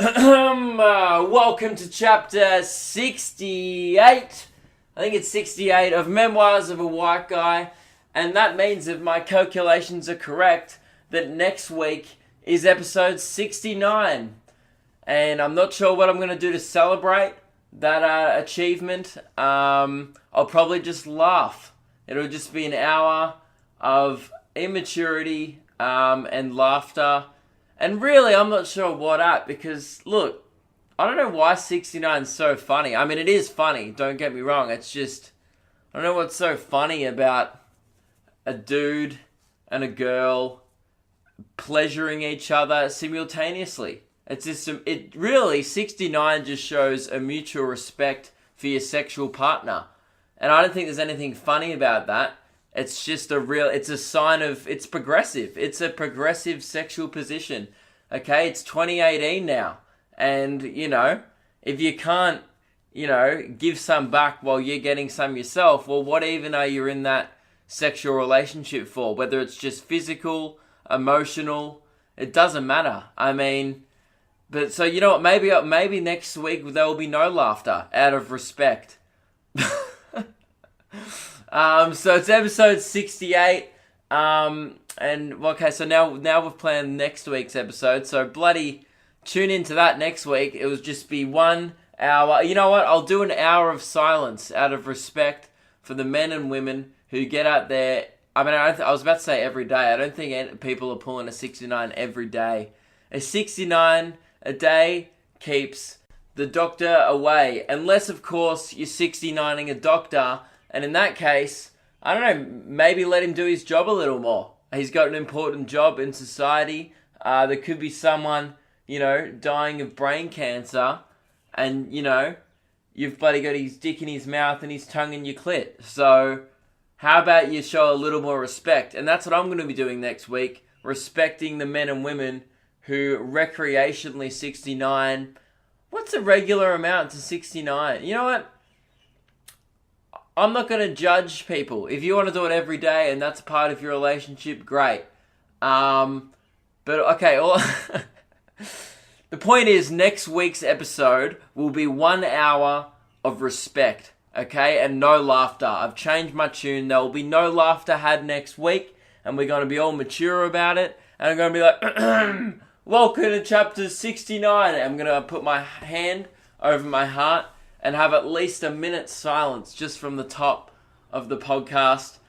Welcome to chapter 68. I think it's 68 of Memoirs of a White Guy. And that means, if my calculations are correct, that next week is episode 69. And I'm not sure what I'm going to do to celebrate that achievement. I'll probably just laugh. It'll just be an hour of immaturity and laughter. And really, I'm not sure what at, because, look, I don't know why 69 is so funny. I mean, it is funny, don't get me wrong. It's just, I don't know what's so funny about a dude and a girl pleasuring each other simultaneously. It's just, it really, 69 just shows a mutual respect for your sexual partner. And I don't think there's anything funny about that. It's just it's a sign of, it's progressive. It's a progressive sexual position. Okay, it's 2018 now. And, if you can't, give some back while you're getting some yourself, well, what even are you in that sexual relationship for? Whether it's just physical, emotional, it doesn't matter. I mean, but so, you know what, maybe next week there will be no laughter out of respect. So it's episode 68, and okay, so now we've planned next week's episode, so bloody tune into that next week. It will just be 1 hour. You know what, I'll do an hour of silence out of respect for the men and women who get out there. I mean, I was about to say every day. I don't think people are pulling a 69 every day. A 69 a day keeps the doctor away, unless, of course, you're 69ing a doctor. And in that case, I don't know, maybe let him do his job a little more. He's got an important job in society. There could be someone, dying of brain cancer. And, you've bloody got his dick in his mouth and his tongue in your clit. So, how about you show a little more respect? And that's what I'm going to be doing next week. Respecting the men and women who recreationally 69. What's a regular amount to 69? You know what? I'm not going to judge people. If you want to do it every day and that's a part of your relationship, great. But okay, the point is, next week's episode will be 1 hour of respect, okay, and no laughter. I've changed my tune. There will be no laughter had next week, and we're going to be all mature about it, and I'm going to be like, welcome to chapter 69. I'm going to put my hand over my heart and have at least a minute's silence just from the top of the podcast,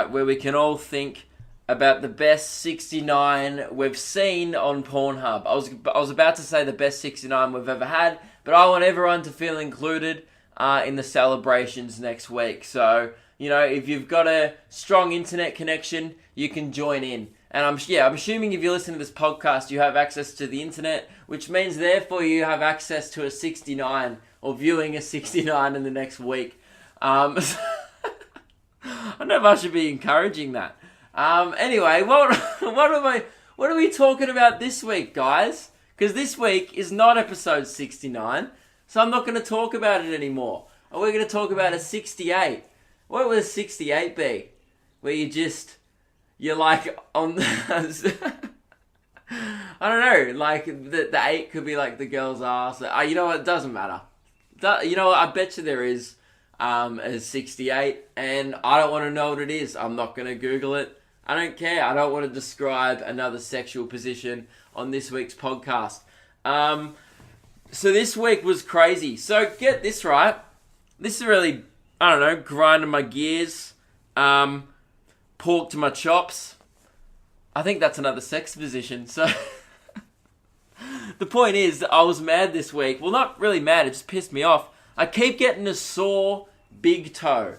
where we can all think about the best 69 we've seen on Pornhub. I was about to say the best 69 we've ever had, but I want everyone to feel included in the celebrations next week. So, if you've got a strong internet connection, you can join in. And I'm assuming if you listen to this podcast, you have access to the internet, which means therefore you have access to a 69 or viewing a 69 in the next week. I don't know if I should be encouraging that. Anyway, what are we talking about this week, guys? Because this week is not episode 69, so I'm not going to talk about it anymore. And we're going to talk about a 68. What would a 68 be? Where you're like on I don't know, like the 8 could be like the girl's ass. You know what, it doesn't matter. You know what, I bet you there is a 68, and I don't want to know what it is. I'm not going to Google it. I don't care. I don't want to describe another sexual position on this week's podcast. So this week was crazy. So get this right. This is really, I don't know, grinding my gears. Pork to my chops. I think that's another sex position. So the point is that I was mad this week. Well, not really mad. It just pissed me off. I keep getting a sore big toe.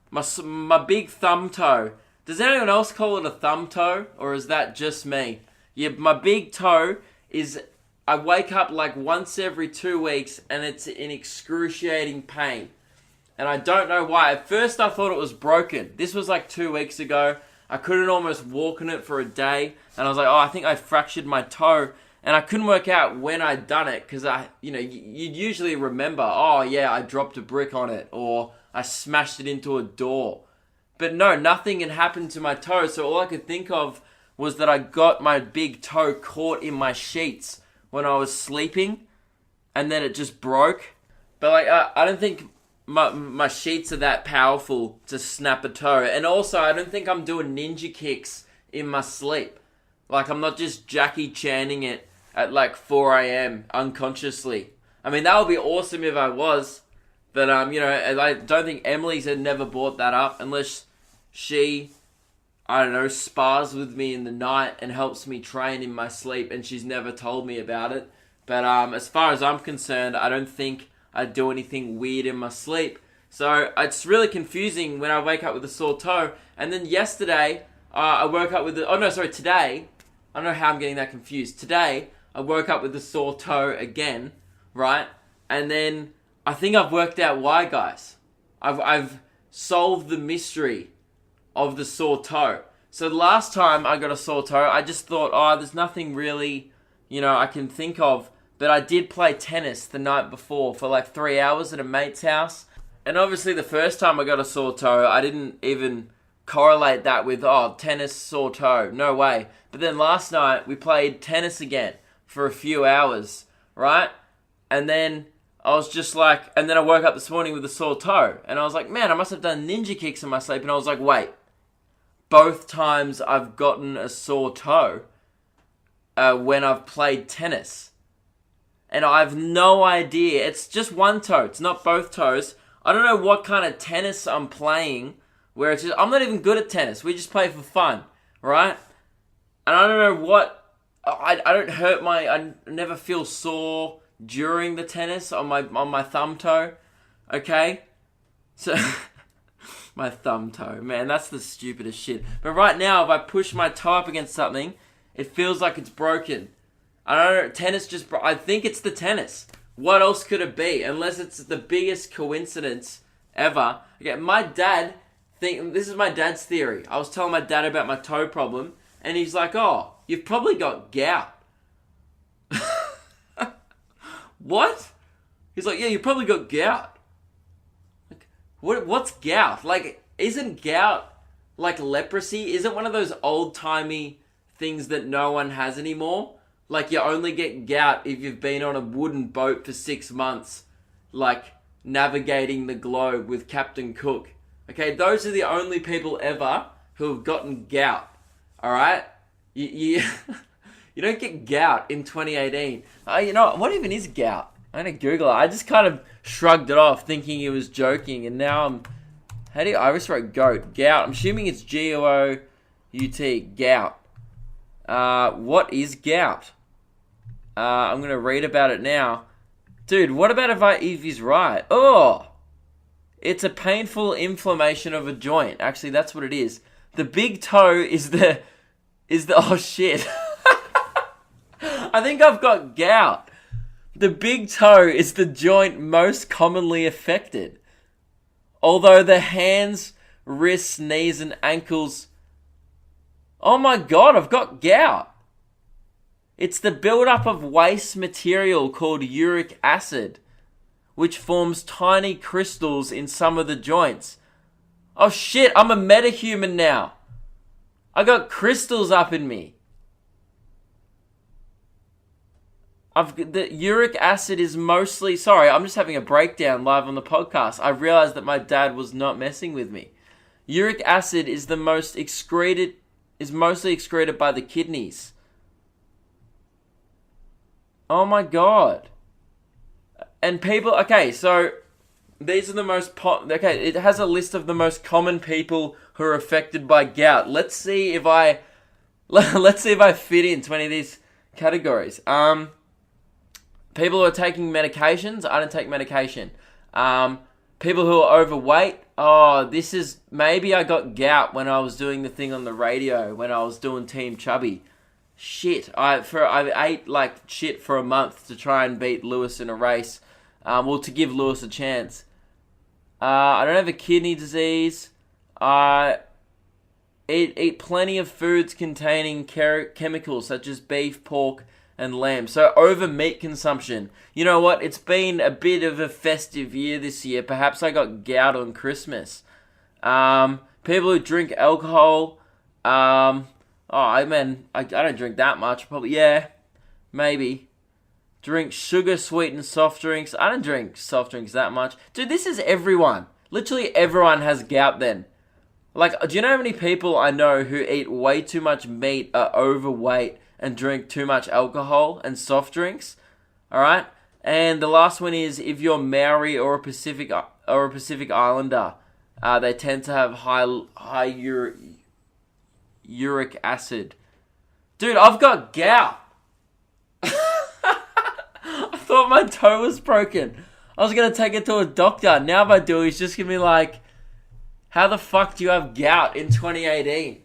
My big thumb toe. Does anyone else call it a thumb toe? Or is that just me? Yeah, my big toe is... I wake up like once every 2 weeks and it's in excruciating pain. And I don't know why. At first I thought it was broken. This was like 2 weeks ago. I couldn't almost walk in it for a day. And I was like, I think I fractured my toe. And I couldn't work out when I'd done it. Because you'd usually remember, I dropped a brick on it. Or I smashed it into a door. But no, nothing had happened to my toe. So all I could think of was that I got my big toe caught in my sheets when I was sleeping, and then it just broke. But like, I don't think my sheets are that powerful to snap a toe. And also, I don't think I'm doing ninja kicks in my sleep. Like, I'm not just Jackie Channing it at like 4 a.m. unconsciously. I mean, that would be awesome if I was. But, I don't think Emily's had never brought that up unless she, I don't know, spars with me in the night and helps me train in my sleep, and she's never told me about it. But as far as I'm concerned, I don't think I do anything weird in my sleep. So it's really confusing when I wake up with a sore toe. And then yesterday, I woke up with today, I don't know how I'm getting that confused. Today, I woke up with a sore toe again, right? And then I think I've worked out why, guys. I've solved the mystery of the sore toe. So the last time I got a sore toe, I just thought, there's nothing really, I can think of. But I did play tennis the night before for like 3 hours at a mate's house. And obviously the first time I got a sore toe, I didn't even correlate that with, tennis, sore toe. No way. But then last night, we played tennis again for a few hours, right? And then I was just like, and then I woke up this morning with a sore toe. And I was like, man, I must have done ninja kicks in my sleep. And I was like, wait, both times I've gotten a sore toe when I've played tennis. And I have no idea. It's just one toe. It's not both toes. I don't know what kind of tennis I'm playing. Where it's just, I'm not even good at tennis. We just play for fun, right? And I don't know what. I don't hurt I never feel sore during the tennis on my thumb toe. Okay, so my thumb toe, man, that's the stupidest shit. But right now, if I push my toe up against something, it feels like it's broken. I don't know, tennis I think it's the tennis. What else could it be? Unless it's the biggest coincidence ever. Okay, this is my dad's theory. I was telling my dad about my toe problem, and he's like, you've probably got gout. What? He's like, yeah, you probably got gout. Like, what's gout? Like, isn't gout like leprosy? Is it one of those old-timey things that no one has anymore? Like, you only get gout if you've been on a wooden boat for 6 months, like, navigating the globe with Captain Cook. Okay, those are the only people ever who have gotten gout, alright? You don't get gout in 2018. What even is gout? I'm going to Google it. I just kind of shrugged it off thinking he was joking, and now I just wrote goat. Gout. I'm assuming it's G-O-U-T, gout. What is gout? I'm going to read about it now. Dude, what about if he's right? It's a painful inflammation of a joint. Actually, that's what it is. The big toe is the oh shit. I think I've got gout. The big toe is the joint most commonly affected. Although the hands, wrists, knees, and ankles... Oh my god, I've got gout. It's the buildup of waste material called uric acid, which forms tiny crystals in some of the joints. Oh shit, I'm a metahuman now. I got crystals up in me. The uric acid is mostly... Sorry, I'm just having a breakdown live on the podcast. I realized that my dad was not messing with me. Uric acid is mostly excreted by the kidneys. Oh my god. And people... Okay, so these are the most... it has a list of the most common people who are affected by gout. Let's see if I fit into any of these categories. People who are taking medications. I don't take medication. People who are overweight. This is... Maybe I got gout when I was doing the thing on the radio, when I was doing Team Chubby. Shit. I ate like shit for a month to try and beat Lewis in a race. To give Lewis a chance. I don't have a kidney disease. I eat plenty of foods containing chemicals such as beef, pork, and lamb. So over meat consumption. You know what? It's been a bit of a festive year this year. Perhaps I got gout on Christmas. People who drink alcohol. I don't drink that much. Probably, yeah, maybe. drink sugar-sweetened soft drinks. I don't drink soft drinks that much. Dude, this is everyone. Literally everyone has gout then. Like, do you know how many people I know who eat way too much meat, are overweight, and drink too much alcohol and soft drinks? Alright? And the last one is, if you're Maori or a Pacific Islander, they tend to have high uric acid. Dude, I've got gout. I thought my toe was broken. I was going to take it to a doctor. Now if I do, he's just going to be like, how the fuck do you have gout in 2018?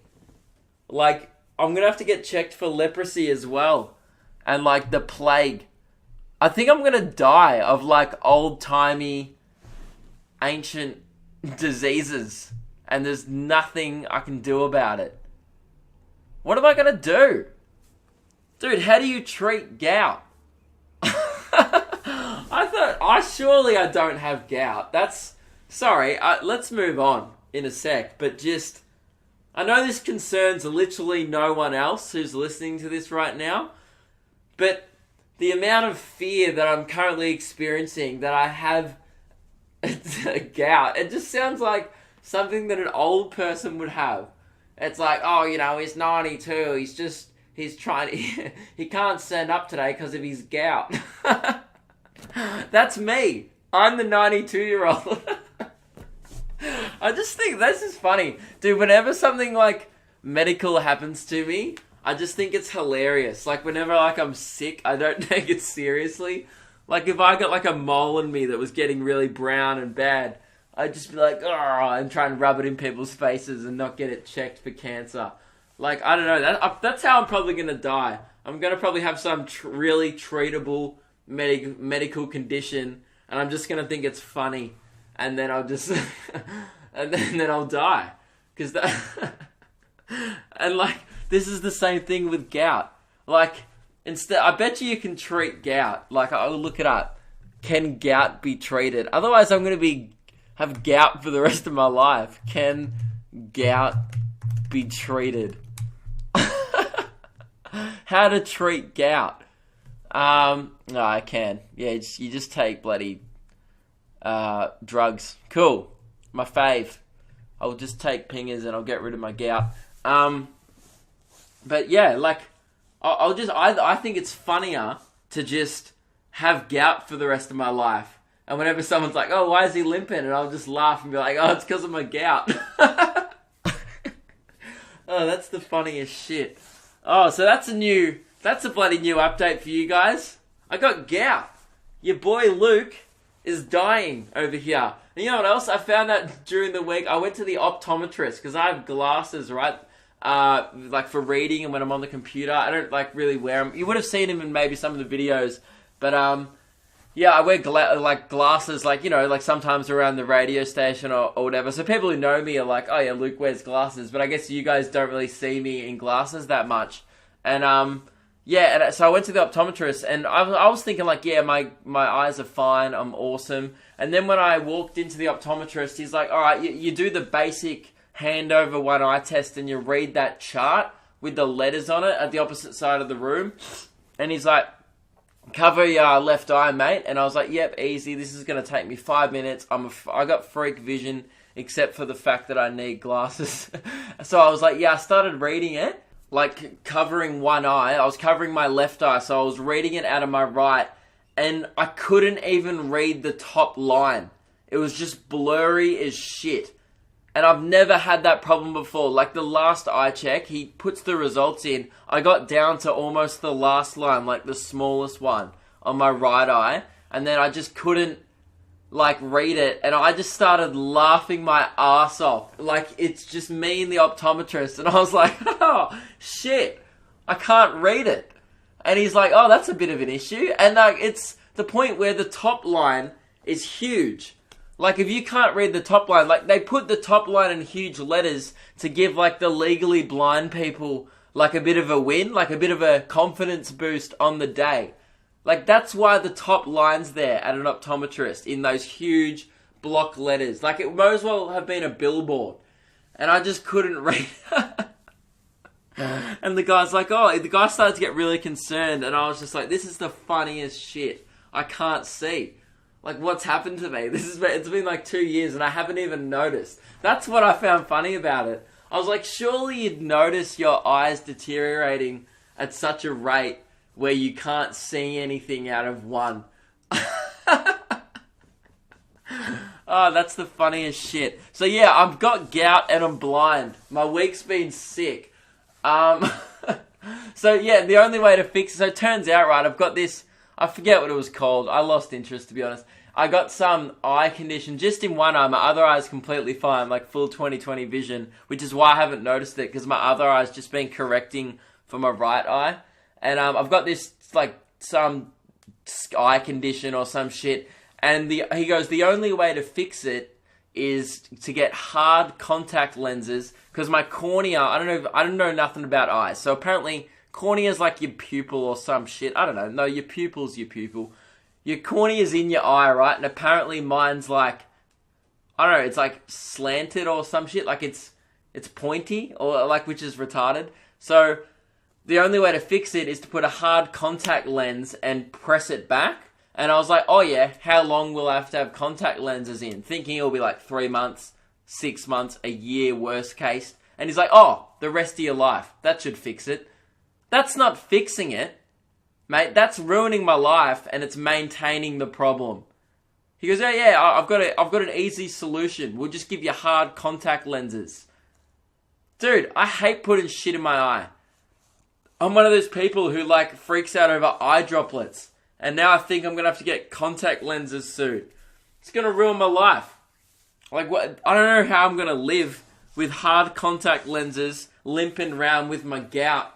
Like, I'm going to have to get checked for leprosy as well. And like the plague. I think I'm going to die of like old-timey, ancient diseases. And there's nothing I can do about it. What am I going to do? Dude, how do you treat gout? Surely I don't have gout. Sorry, let's move on in a sec. But just, I know this concerns literally no one else who's listening to this right now. But the amount of fear that I'm currently experiencing that I have gout, it just sounds like something that an old person would have. It's like, oh, you know, he's 92. He's trying to, he can't stand up today because of his gout. That's me. I'm the 92-year-old. I just think this is funny. Dude, whenever something like medical happens to me, I just think it's hilarious. Like whenever like I'm sick, I don't take it seriously. Like if I got like a mole in me that was getting really brown and bad, I'd just be like, oh, and try and rub it in people's faces and not get it checked for cancer. Like, I don't know. That's how I'm probably going to die. I'm going to probably have some really treatable medical condition, and I'm just going to think it's funny. And then I'll just... and then I'll die. Because that... and, like, this is the same thing with gout. Like, instead... I bet you can treat gout. Like, I'll look it up. Can gout be treated? Otherwise, I'm going to have gout for the rest of my life. Can gout be treated? How to treat gout? No, I can. Yeah, you just take bloody drugs. Cool. My fave. I'll just take pingers and I'll get rid of my gout. But yeah, like I think it's funnier to just have gout for the rest of my life. And whenever someone's like, "Oh, why is he limping?" and I'll just laugh and be like, "Oh, it's because of my gout." Oh, that's the funniest shit. Oh, so that's a bloody new update for you guys. I got gout. Your boy Luke is dying over here. And you know what else? I found out during the week, I went to the optometrist because I have glasses, right? Like for reading and when I'm on the computer. I don't like really wear them. You would have seen him in maybe some of the videos. But yeah, I wear glasses, like, you know, like sometimes around the radio station or whatever. So people who know me are like, oh yeah, Luke wears glasses. But I guess you guys don't really see me in glasses that much. And yeah, and so I went to the optometrist and I was thinking like, yeah, my eyes are fine, I'm awesome. And then when I walked into the optometrist, he's like, all right, you do the basic hand over one eye test and you read that chart with the letters on it at the opposite side of the room. And he's like, cover your left eye, mate. And I was like, yep, easy. This is going to take me 5 minutes. I got freak vision, except for the fact that I need glasses. So I was like, yeah, I started reading it, like covering one eye. I was covering my left eye, so I was reading it out of my right. And I couldn't even read the top line. It was just blurry as shit. And I've never had that problem before. Like the last eye check, he puts the results in. I got down to almost the last line, like the smallest one on my right eye. And then I just couldn't like read it. And I just started laughing my ass off. Like it's just me and the optometrist. And I was like, oh shit, I can't read it. And he's like, oh, that's a bit of an issue. And like it's the point where the top line is huge. Like, if you can't read the top line, like, they put the top line in huge letters to give, like, the legally blind people, like, a bit of a win, like, a bit of a confidence boost on the day. Like, that's why the top line's there at an optometrist in those huge block letters. Like, it might as well have been a billboard. And I just couldn't read. And the guy's like, oh, the guy started to get really concerned, and I was just like, this is the funniest shit. I can't see. Like, what's happened to me? It's been like 2 years, and I haven't even noticed. That's what I found funny about it. I was like, surely you'd notice your eyes deteriorating at such a rate where you can't see anything out of one. Oh, that's the funniest shit. So yeah, I've got gout and I'm blind. My week's been sick. So yeah, the only way to fix it, so it turns out, right, I've got this, I forget what it was called. I lost interest, to be honest. I got some eye condition just in one eye. My other eye is completely fine, like full 20/20 vision, which is why I haven't noticed it, because my other eye's just been correcting for my right eye. And I've got this, like, some eye condition or some shit. And he goes, the only way to fix it is to get hard contact lenses, because my cornea, I don't know nothing about eyes. So apparently cornea is like your pupil or some shit. I don't know. No, your pupil's your pupil. Your cornea's in your eye, right? And apparently mine's like, I don't know, it's like slanted or some shit. Like it's pointy, or like, which is retarded. So the only way to fix it is to put a hard contact lens and press it back. And I was like, oh yeah, how long will I have to have contact lenses in? Thinking it'll be like 3 months, 6 months, a year, worst case. And he's like, oh, the rest of your life. That should fix it. That's not fixing it, mate. That's ruining my life, and it's maintaining the problem. He goes, yeah, I've got an easy solution. We'll just give you hard contact lenses. Dude, I hate putting shit in my eye. I'm one of those people who, like, freaks out over eye droplets. And now I think I'm going to have to get contact lenses soon. It's going to ruin my life. Like, what? I don't know how I'm going to live with hard contact lenses, limping around with my gout.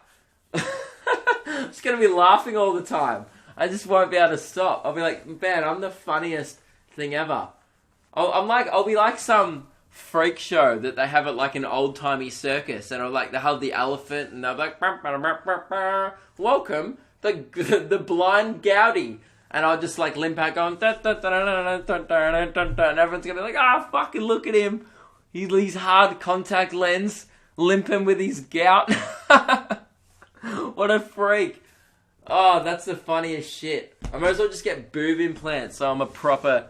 I'm just going to be laughing all the time. I just won't be able to stop. I'll be like, man, I'm the funniest thing ever. I'll be like some freak show that they have at like an old-timey circus. And they have the elephant, and they're like, welcome, the blind gouty. And I'll just like limp out going, and everyone's gonna be like, ah, fucking look at him. He's hard contact lens, limping with his gout. What a freak. Oh, that's the funniest shit. I might as well just get boob implants so I'm a proper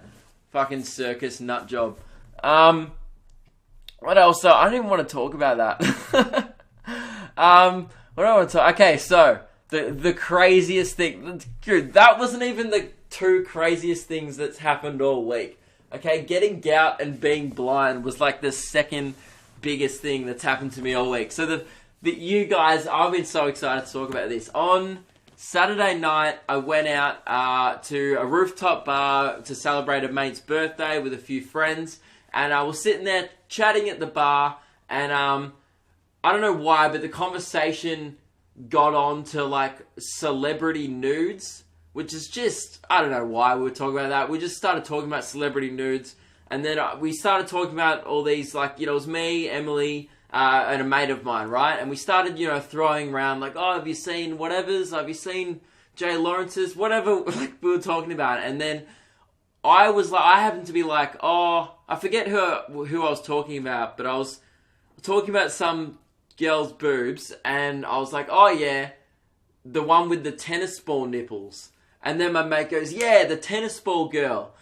fucking circus nut job. What else? So I don't even want to talk about that. What do I want to talk? Okay, so the craziest thing, dude, that wasn't even the two craziest things that's happened all week. Okay, getting gout and being blind was like the second biggest thing that's happened to me all week. So you guys, I've been so excited to talk about this. On Saturday night, I went out to a rooftop bar to celebrate a mate's birthday with a few friends, and I was sitting there chatting at the bar, and I don't know why, but the conversation got on to like celebrity nudes, which is just, I don't know why we were talking about that. We just started talking about celebrity nudes, and then we started talking about all these, like, it was me, Emily, and a mate of mine, right? And we started, throwing around like, oh, have you seen whatever's? Have you seen Jay Lawrence's? Whatever, like, we were talking about. And then I happened to be like, oh, I forget who I was talking about, but I was talking about some girl's boobs, and I was like, oh yeah, the one with the tennis ball nipples. And then my mate goes, yeah, the tennis ball girl.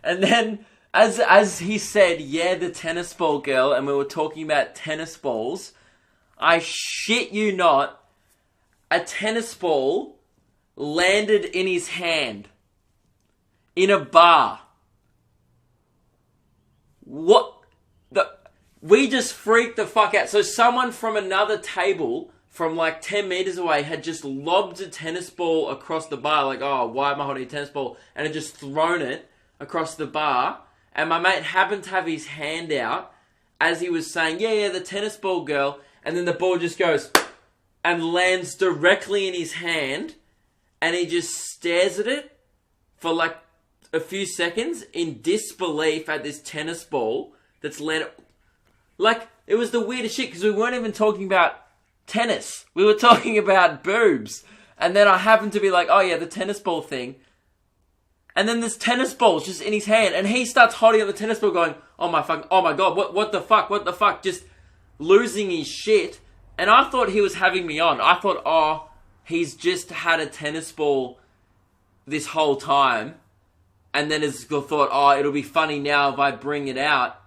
And then as he said, yeah, the tennis ball girl, and we were talking about tennis balls, I shit you not, a tennis ball landed in his hand in a bar. What? We just freaked the fuck out. So someone from another table from like 10 meters away had just lobbed a tennis ball across the bar. Like, oh, why am I holding a tennis ball? And had just thrown it across the bar. And my mate happened to have his hand out as he was saying, yeah, the tennis ball girl. And then the ball just goes and lands directly in his hand. And he just stares at it for like a few seconds in disbelief at this tennis ball that's landed. Like, it was the weirdest shit, because we weren't even talking about tennis. We were talking about boobs. And then I happened to be like, oh yeah, the tennis ball thing. And then this tennis ball's just in his hand, and he starts holding up the tennis ball going, oh my god, what the fuck, just losing his shit. And I thought he was having me on. I thought, oh, he's just had a tennis ball this whole time. And then his thought, oh, it'll be funny now if I bring it out.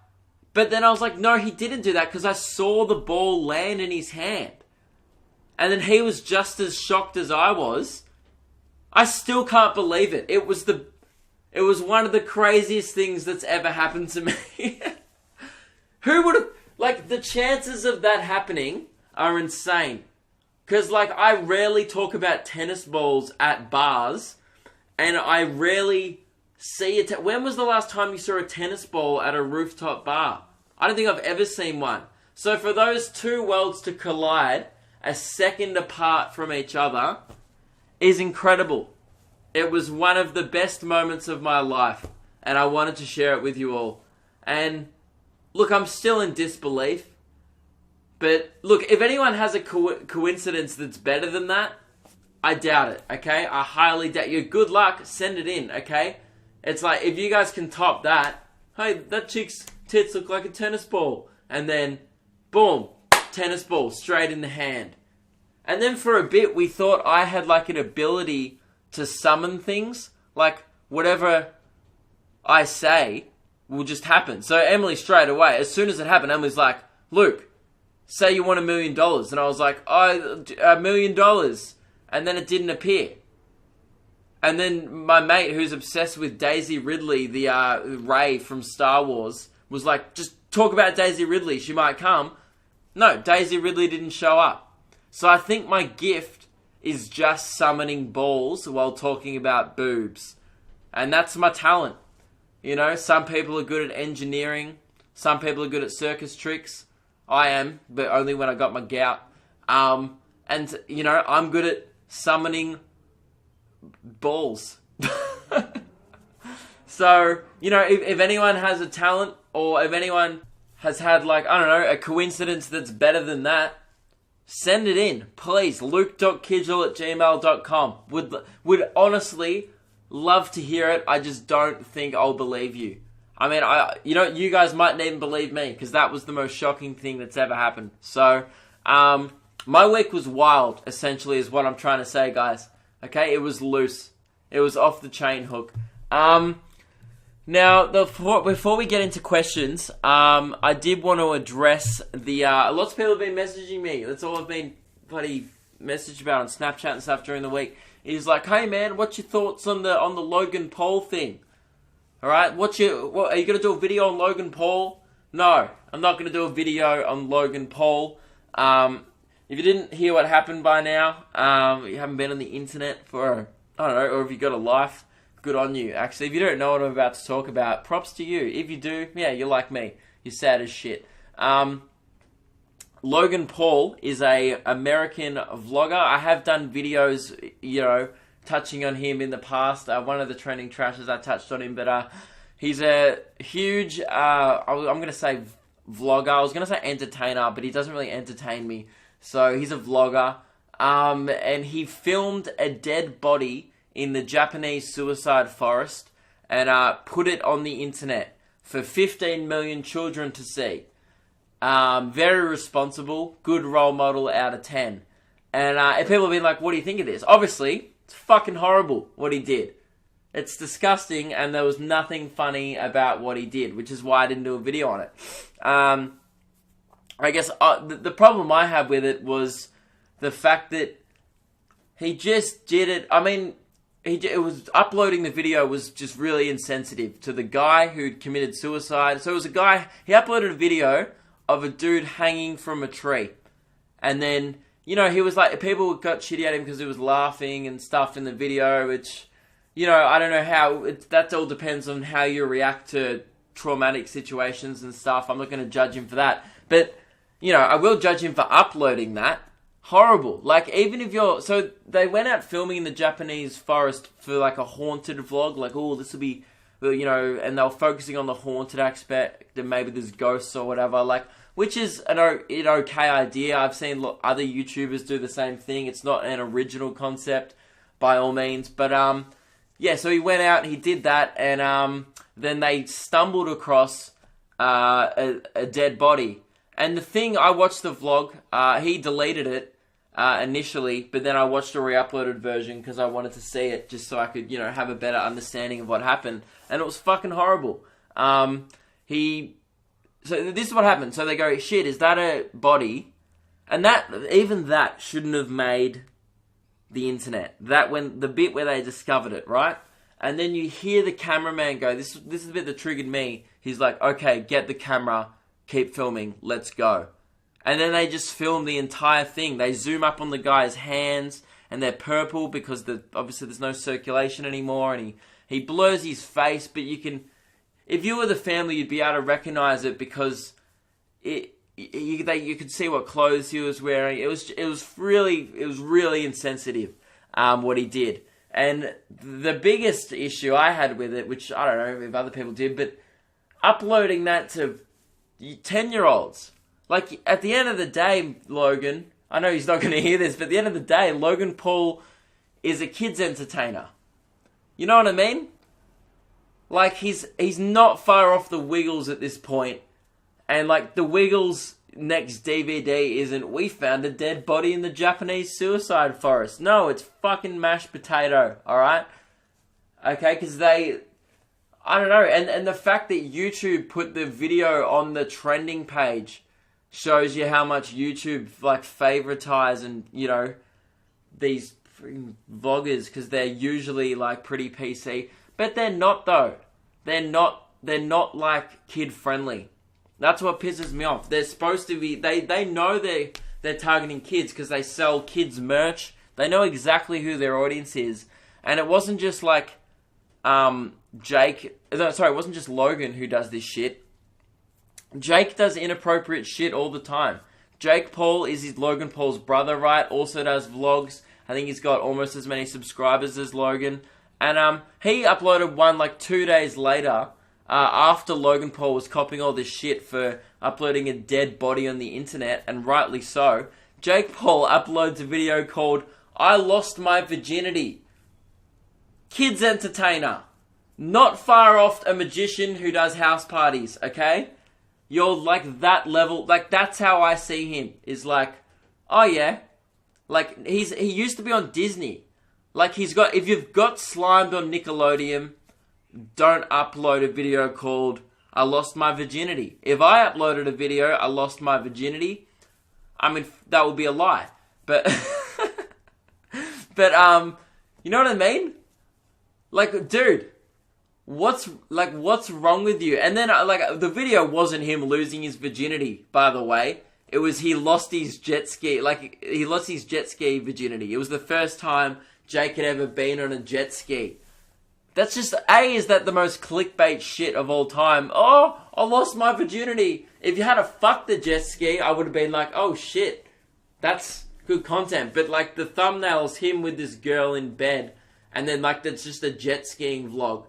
But then I was like, no, he didn't do that because I saw the ball land in his hand. And then he was just as shocked as I was. I still can't believe it. It was one of the craziest things that's ever happened to me. Who would have... Like, the chances of that happening are insane. Because, like, I rarely talk about tennis balls at bars. And I rarely see it. When was the last time you saw a tennis ball at a rooftop bar? I don't think I've ever seen one. So for those two worlds to collide a second apart from each other is incredible. It was one of the best moments of my life. And I wanted to share it with you all. And look, I'm still in disbelief. But look, if anyone has a coincidence that's better than that, I doubt it, okay? I highly doubt you. Good luck, send it in, okay? It's like, if you guys can top that, hey, that chick's tits look like a tennis ball. And then, boom, tennis ball, straight in the hand. And then for a bit, we thought I had like an ability to summon things. Like, whatever I say will just happen. So Emily straight away, as soon as it happened, Emily's like, Luke, say you want $1 million. And I was like, oh, $1 million. And then it didn't appear. And then my mate, who's obsessed with Daisy Ridley, the Rey from Star Wars, was like, just talk about Daisy Ridley. She might come. No, Daisy Ridley didn't show up. So I think my gift is just summoning balls while talking about boobs. And that's my talent. You know, some people are good at engineering. Some people are good at circus tricks. I am, but only when I got my gout. And, you know, I'm good at summoning balls. So, you know, if anyone has a talent, or if anyone has had, like, I don't know, a coincidence that's better than that, send it in, please. luke.kidgell@gmail.com. Would honestly love to hear it. I just don't think I'll believe you. I mean, you guys mightn't even believe me, because that was the most shocking thing that's ever happened. So, my week was wild, essentially, is what I'm trying to say, guys. Okay, it was loose. It was off the chain hook. Now, before we get into questions, I did want to address the... lots of people have been messaging me. That's all I've been bloody messaged about on Snapchat and stuff during the week. Is like, hey man, what's your thoughts on the Logan Paul thing? Alright, are you going to do a video on Logan Paul? No, I'm not going to do a video on Logan Paul. If you didn't hear what happened by now, you haven't been on the internet for, I don't know, or if you got a life, good on you. Actually, if you don't know what I'm about to talk about, props to you. If you do, yeah, you're like me. You're sad as shit. Logan Paul is a American vlogger. I have done videos, you know, touching on him in the past. One of the trending trashes, I touched on him, but he's a huge, I'm going to say vlogger. I was going to say entertainer, but he doesn't really entertain me. So he's a vlogger, and he filmed a dead body in the Japanese suicide forest and put it on the internet for 15 million children to see. Very responsible, good role model out of 10. And people have been like, what do you think of this? Obviously, it's fucking horrible what he did. It's disgusting, and there was nothing funny about what he did, which is why I didn't do a video on it. I guess the problem I had with it was the fact that he just did it. I mean, it was uploading the video was just really insensitive to the guy who'd committed suicide. So it was a guy, he uploaded a video of a dude hanging from a tree. And then, you know, he was like, people got shitty at him because he was laughing and stuff in the video, which, you know, I don't know how, that all depends on how you react to traumatic situations and stuff. I'm not going to judge him for that. But, you know, I will judge him for uploading that. Horrible. Like, even if you're... So, they went out filming in the Japanese forest for, like, a haunted vlog. Like, oh, this will be... You know, and they were focusing on the haunted aspect, and maybe there's ghosts or whatever. Like, which is an okay idea. I've seen other YouTubers do the same thing. It's not an original concept, by all means. But, yeah, so he went out and he did that, and then they stumbled across a dead body. And the thing, I watched the vlog, he deleted it initially, but then I watched a re-uploaded version because I wanted to see it just so I could, you know, have a better understanding of what happened. And it was fucking horrible. So this is what happened. So they go, shit, is that a body? And even that shouldn't have made the internet. The bit where they discovered it, right? And then you hear the cameraman go, this is the bit that triggered me. He's like, okay, get the camera, keep filming, let's go. And then they just film the entire thing. They zoom up on the guy's hands, and they're purple because obviously there's no circulation anymore, and he blurs his face, but you can, if you were the family, you'd be able to recognize it because you could see what clothes he was wearing. It was really insensitive, what he did. And the biggest issue I had with it, which I don't know if other people did, but uploading that to 10-year-olds. Like, at the end of the day, Logan, I know he's not going to hear this, but at the end of the day, Logan Paul is a kid's entertainer. You know what I mean? Like, he's not far off the Wiggles at this point. And, like, the Wiggles next DVD isn't, we found a dead body in the Japanese suicide forest. No, it's fucking mashed potato, alright? Okay, because I don't know, and the fact that YouTube put the video on the trending page shows you how much YouTube, like, favoritize and, you know, these freaking vloggers, because they're usually, like, pretty PC. But they're not, though. They're not like, kid-friendly. That's what pisses me off. They're supposed to be, they know they're targeting kids because they sell kids merch. They know exactly who their audience is. And it wasn't just like, it wasn't just Logan who does this shit. Jake does inappropriate shit all the time. Jake Paul is Logan Paul's brother, right? Also does vlogs. I think he's got almost as many subscribers as Logan. And he uploaded one like 2 days later, after Logan Paul was copying all this shit for uploading a dead body on the internet, and rightly so. Jake Paul uploads a video called, I Lost My Virginity. Kids entertainer. Not far off a magician who does house parties, okay? You're like that level, like that's how I see him, is like, oh yeah. Like, he used to be on Disney. Like, if you've got slimed on Nickelodeon, don't upload a video called, I Lost My Virginity. If I uploaded a video, I lost my virginity, I mean, that would be a lie. But, you know what I mean? Like, dude, what's wrong with you? And then, like, the video wasn't him losing his virginity, by the way. It was he lost his jet ski, like, he lost his jet ski virginity. It was the first time Jake had ever been on a jet ski. That's just, is that the most clickbait shit of all time? Oh, I lost my virginity. If you had to fuck the jet ski, I would have been like, oh shit, that's good content. But like the thumbnail's him with this girl in bed, and then like that's just a jet skiing vlog.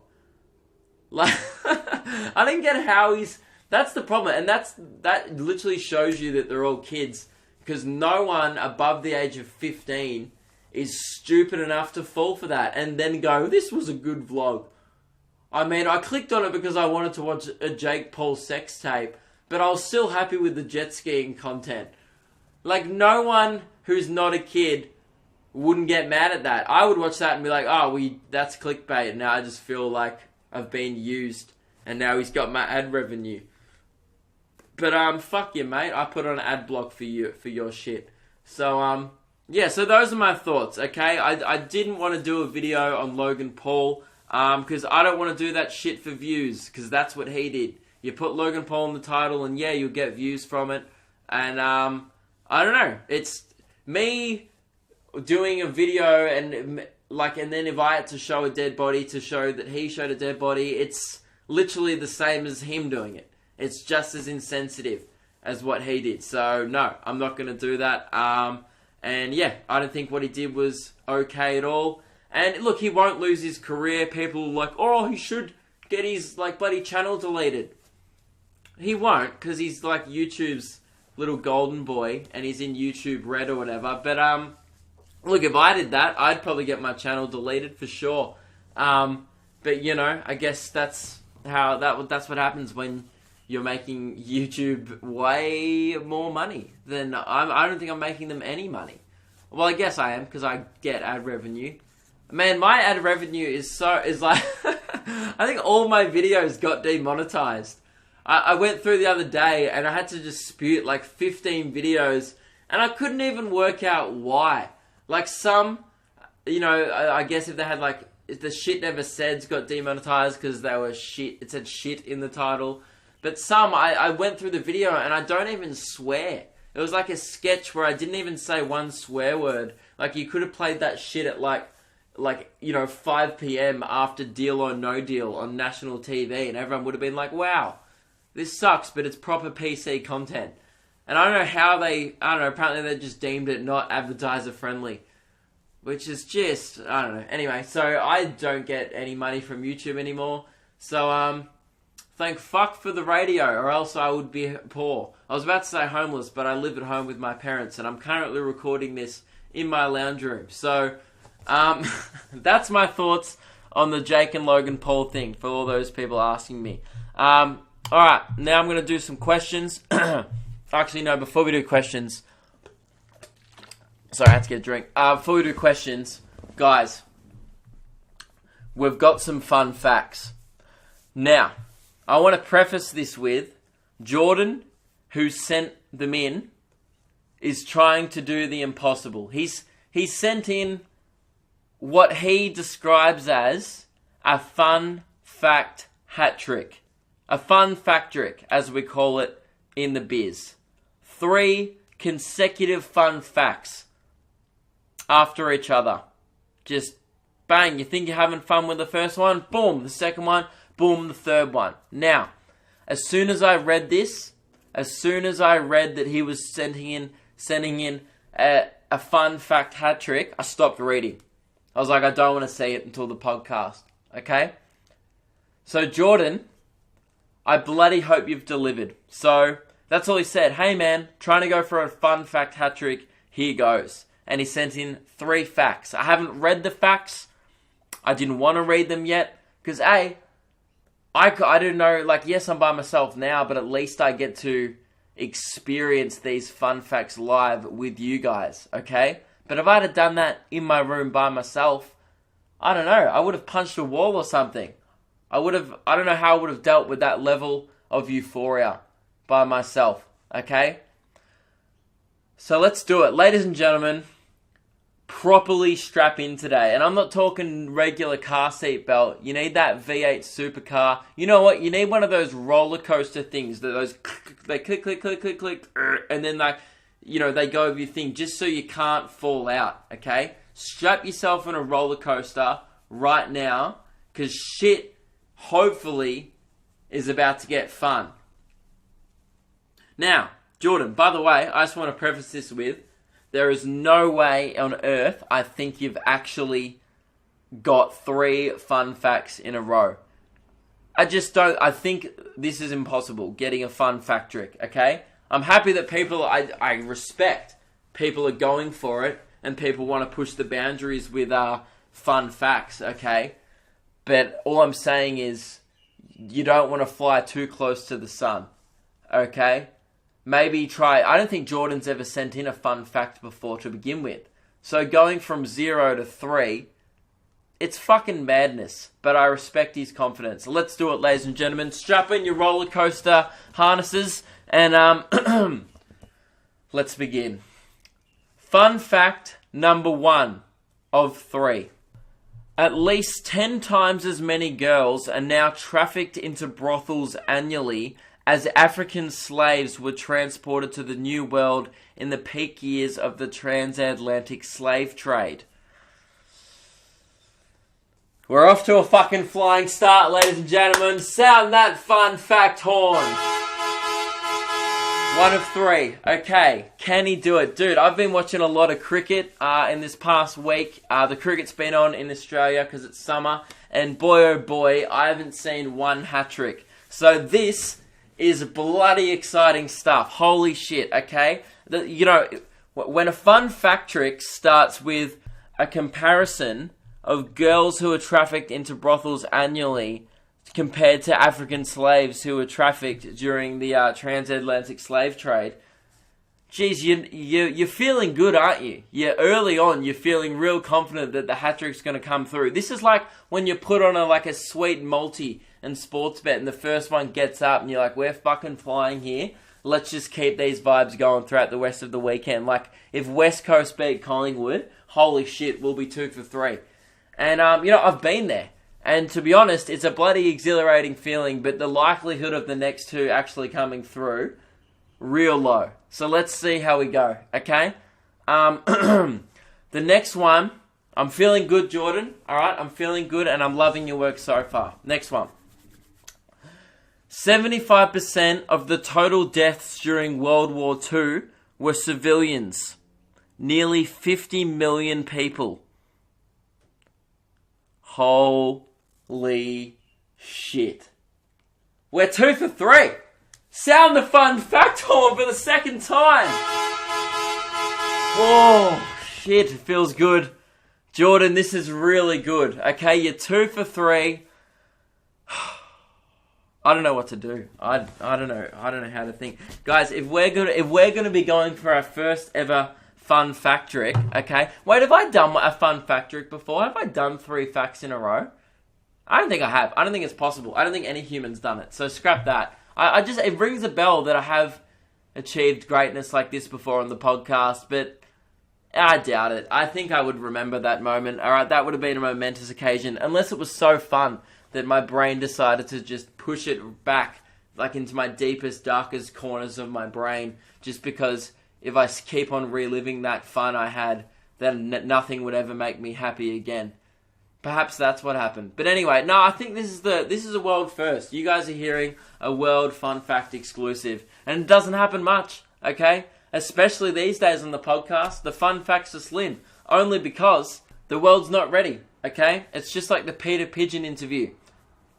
Like, I didn't get how that's the problem. And that literally shows you that they're all kids, because no one above the age of 15 is stupid enough to fall for that and then go, this was a good vlog. I mean, I clicked on it because I wanted to watch a Jake Paul sex tape, but I was still happy with the jet skiing content. Like, no one who's not a kid wouldn't get mad at that. I would watch that and be like, oh, that's clickbait. Now I just feel like I've been used and now he's got my ad revenue. But, fuck you, mate. I put on an ad block for your shit. So, yeah, so those are my thoughts, okay? I didn't want to do a video on Logan Paul, because I don't want to do that shit for views, because that's what he did. You put Logan Paul in the title, and yeah, you'll get views from it. And, I don't know. It's me doing a video, and then if I had to show a dead body to show that he showed a dead body, it's literally the same as him doing it. It's just as insensitive as what he did. So, no, I'm not going to do that. And yeah, I don't think what he did was okay at all. And look, he won't lose his career. People are like, oh, he should get his like bloody channel deleted. He won't, because he's like YouTube's little golden boy, and he's in YouTube Red or whatever. But look, if I did that, I'd probably get my channel deleted for sure. But you know, I guess that's what happens when you're making YouTube way more money than I don't think I'm making them any money. Well, I guess I am, because I get ad revenue. Man, my ad revenue is like... I think all my videos got demonetized. I went through the other day and I had to dispute like 15 videos and I couldn't even work out why. Like some, you know, I guess if they had like, if the shit never said's got demonetized because they were shit, it said shit in the title. But some, I went through the video and I don't even swear. It was like a sketch where I didn't even say one swear word. Like you could have played that shit at like, you know, 5 p.m. after Deal or No Deal on national TV and everyone would have been like, wow, this sucks, but it's proper PC content. And I don't know how apparently they just deemed it not advertiser friendly. Which is just, I don't know. Anyway, so I don't get any money from YouTube anymore. So, thank fuck for the radio, or else I would be poor. I was about to say homeless, but I live at home with my parents, and I'm currently recording this in my lounge room. So, that's my thoughts on the Jake and Logan Paul thing, for all those people asking me. Alright, now I'm going to do some questions. Actually, no, before we do questions... Sorry, I had to get a drink. Before we do questions, guys, we've got some fun facts. Now, I want to preface this with, Jordan, who sent them in, is trying to do the impossible. He's sent in what he describes as a fun fact hat trick. A fun factrick, as we call it in the biz. 3 consecutive fun facts after each other. Just bang, you think you're having fun with the first one, boom, the second one, boom, the third one. Now, as soon as I read this, as soon as I read that he was sending in a fun fact hat trick, I stopped reading. I was like, I don't want to see it until the podcast. Okay? So, Jordan, I bloody hope you've delivered. So, that's all he said. Hey man, trying to go for a fun fact hat trick, here goes. And he sent in 3 facts. I haven't read the facts. I didn't want to read them yet. Because I don't know, like, yes, I'm by myself now, but at least I get to experience these fun facts live with you guys, okay? But if I'd have done that in my room by myself, I don't know, I would have punched a wall or something. I don't know how I would have dealt with that level of euphoria by myself, okay? So let's do it. Ladies and gentlemen, properly strap in today. And I'm not talking regular car seat belt. You need that V8 supercar. You know what? You need one of those roller coaster things. They click, click, click, click, click, and then they go over your thing just so you can't fall out, okay? Strap yourself in a roller coaster right now, because shit, hopefully, is about to get fun. Now, Jordan, by the way, I just want to preface this with, there is no way on earth I think you've actually got 3 fun facts in a row. I just don't, I think this is impossible, getting a fun fact trick, okay? I'm happy that people, I respect people are going for it and people want to push the boundaries with fun facts, okay? But all I'm saying is, you don't want to fly too close to the sun, okay? Maybe try... I don't think Jordan's ever sent in a fun fact before to begin with. So going from 0 to 3, it's fucking madness. But I respect his confidence. Let's do it, ladies and gentlemen. Strap in your roller coaster harnesses and let's begin. Fun fact number 1 of 3. At least 10 times as many girls are now trafficked into brothels annually as African slaves were transported to the New World in the peak years of the transatlantic slave trade. We're off to a fucking flying start, ladies and gentlemen. Sound that fun fact horn. 1 of 3. Okay, can he do it? Dude, I've been watching a lot of cricket in this past week. The cricket's been on in Australia because it's summer. And boy, oh boy, I haven't seen one hat-trick. So this is bloody exciting stuff. Holy shit, okay? When a fun fact trick starts with a comparison of girls who are trafficked into brothels annually compared to African slaves who were trafficked during the transatlantic slave trade. Geez, you're feeling good, aren't you? Yeah, early on, you're feeling real confident that the hat-trick's going to come through. This is like when you put on a sweet multi and sports bet and the first one gets up and you're like, we're fucking flying here. Let's just keep these vibes going throughout the rest of the weekend. Like, if West Coast beat Collingwood, holy shit, we'll be 2 for 3. And, I've been there. And to be honest, it's a bloody exhilarating feeling, but the likelihood of the next two actually coming through, real low. So let's see how we go, okay? The next one, I'm feeling good, Jordan. Alright, I'm feeling good and I'm loving your work so far. Next one. 75% of the total deaths during World War II were civilians. Nearly 50 million people. Holy shit. We're 2 for 3. Sound the fun fact horn for the second time. Oh, shit. It feels good. Jordan, this is really good. Okay, you're 2 for 3. I don't know what to do. I don't know. I don't know how to think. Guys, if we're gonna be going for our first ever fun fact trick, okay? Wait, have I done a fun fact trick before? Have I done 3 facts in a row? I don't think I have. I don't think it's possible. I don't think any human's done it. So scrap that. It rings a bell that I have achieved greatness like this before on the podcast, but I doubt it. I think I would remember that moment. Alright, that would have been a momentous occasion. Unless it was so fun that my brain decided to just push it back, like into my deepest, darkest corners of my brain, just because if I keep on reliving that fun I had, then nothing would ever make me happy again. Perhaps that's what happened. But anyway, no, I think this is a world first. You guys are hearing a world fun fact exclusive. And it doesn't happen much, okay? Especially these days on the podcast, the fun facts are slim. Only because the world's not ready, okay? It's just like the Peter Pigeon interview.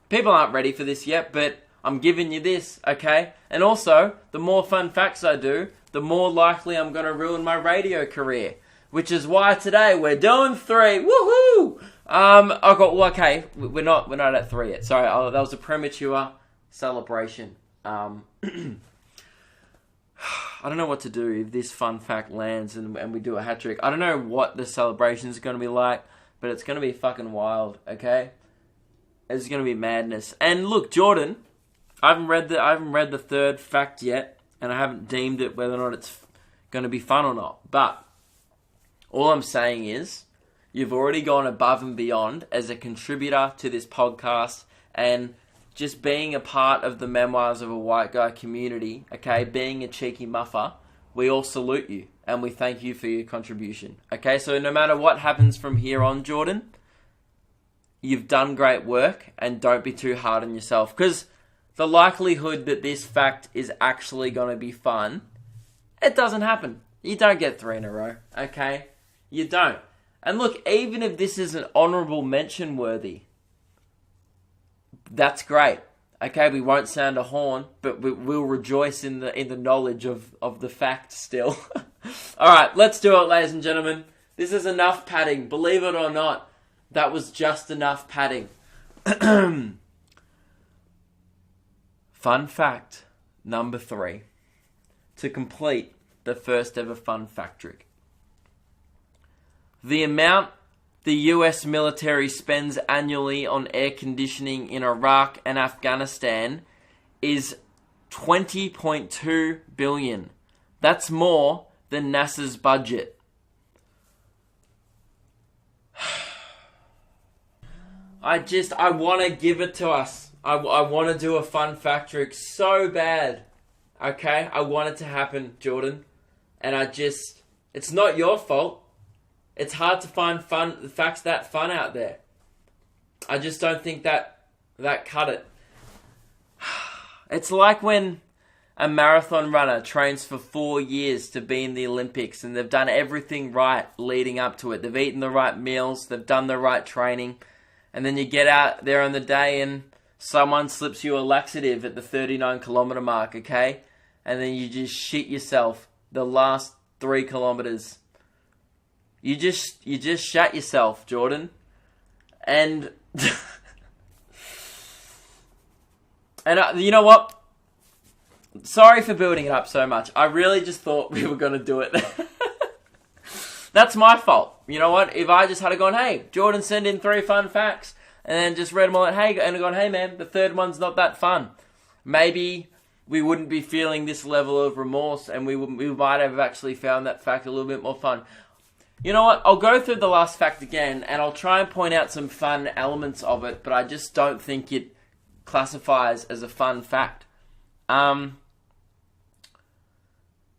People aren't ready for this yet, but I'm giving you this, okay? And also, the more fun facts I do, the more likely I'm going to ruin my radio career. Which is why today we're doing 3. Woohoo! We're not at 3 yet. Sorry, that was a premature celebration. I don't know what to do if this fun fact lands and we do a hat trick. I don't know what the celebration is going to be like, but it's going to be fucking wild, okay? It's going to be madness. And look, Jordan, I haven't read the third fact yet, and I haven't deemed it whether or not it's going to be fun or not. But all I'm saying is, you've already gone above and beyond as a contributor to this podcast and just being a part of the memoirs of a white guy community, okay, being a cheeky muffer, we all salute you and we thank you for your contribution. Okay, so no matter what happens from here on, Jordan, you've done great work and don't be too hard on yourself, because the likelihood that this fact is actually going to be fun, it doesn't happen. You don't get 3 in a row, okay? You don't. And look, even if this is an honourable mention worthy, that's great. Okay, we won't sound a horn, but we'll rejoice in the knowledge of the fact still. Alright, let's do it, ladies and gentlemen. This is enough padding. Believe it or not, that was just enough padding. Fun fact number 3. To complete the first ever fun fact trick. The amount the US military spends annually on air conditioning in Iraq and Afghanistan is $20.2 billion. That's more than NASA's budget. I want to give it to us. I want to do a fun fact trick so bad. Okay? I want it to happen, Jordan. And it's not your fault. It's hard to find facts that fun out there. I just don't think that cut it. It's like when a marathon runner trains for 4 years to be in the Olympics and they've done everything right leading up to it. They've eaten the right meals, they've done the right training, and then you get out there on the day and someone slips you a laxative at the 39-kilometer mark, okay? And then you just shit yourself the last 3 kilometers. You just shat yourself, Jordan. And And you know what? Sorry for building it up so much. I really just thought we were going to do it. That's my fault. You know what? If I just had gone, hey, Jordan, send in 3 fun facts, and then just read them all, and gone, hey man, the third one's not that fun. Maybe we wouldn't be feeling this level of remorse, and we might have actually found that fact a little bit more fun. You know what? I'll go through the last fact again, and I'll try and point out some fun elements of it, but I just don't think it classifies as a fun fact.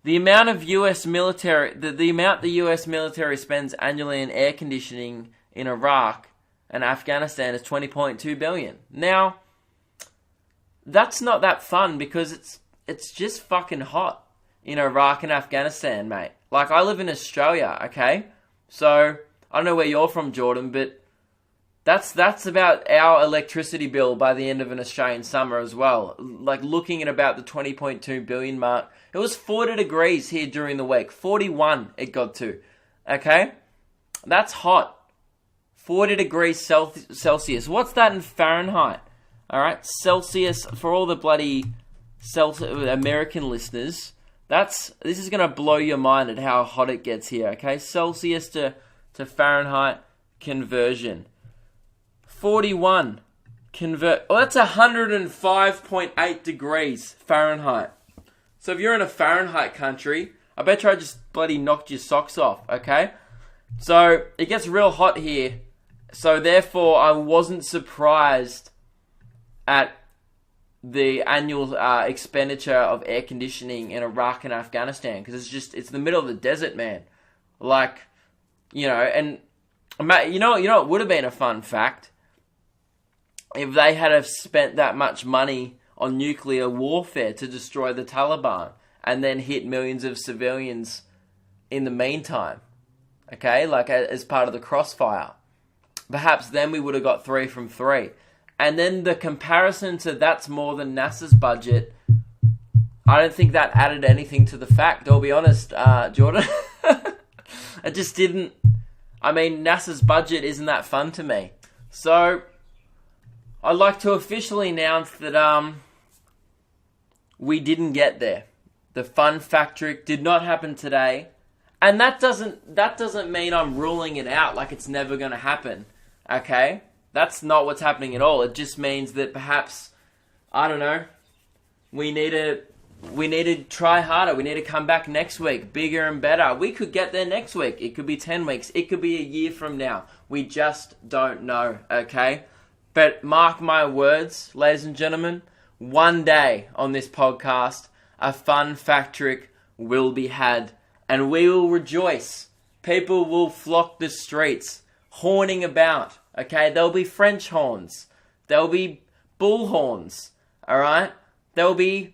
The amount of U.S. military, the amount the U.S. military spends annually in air conditioning in Iraq and Afghanistan is $20.2 billion. Now, that's not that fun because it's just fucking hot in Iraq and Afghanistan, mate. Like, I live in Australia, okay? So, I don't know where you're from, Jordan, but that's about our electricity bill by the end of an Australian summer as well. Like, looking at about the 20.2 billion mark. It was 40 degrees here during the week. 41 it got to. Okay? That's hot. 40 degrees Celsius. What's that in Fahrenheit? Alright? Celsius, for all the bloody American listeners, this is going to blow your mind at how hot it gets here. Okay? Celsius to Fahrenheit conversion. 41. That's 105.8 degrees Fahrenheit. So if you're in a Fahrenheit country, I bet you I just bloody knocked your socks off, okay? So it gets real hot here. So therefore, I wasn't surprised at the annual expenditure of air conditioning in Iraq and Afghanistan. Because it's the middle of the desert, man. Like, you know, and you know it would have been a fun fact if they had have spent that much money on nuclear warfare to destroy the Taliban and then hit millions of civilians in the meantime. Okay? Like, as part of the crossfire. Perhaps then we would have got 3 from 3. And then the comparison to that's more than NASA's budget, I don't think that added anything to the fact. I'll be honest, Jordan. It just didn't. I mean, NASA's budget isn't that fun to me. So, I'd like to officially announce that we didn't get there. The Fun Factrick did not happen today. And that doesn't mean I'm ruling it out like it's never going to happen. Okay? That's not what's happening at all. It just means that perhaps, I don't know, we need to try harder. We need to come back next week, bigger and better. We could get there next week. It could be 10 weeks. It could be a year from now. We just don't know, okay? But mark my words, ladies and gentlemen, one day on this podcast, a Fun Factrick will be had, and we will rejoice. People will flock the streets, horning about, okay? There'll be French horns. There'll be bull horns, alright? There'll be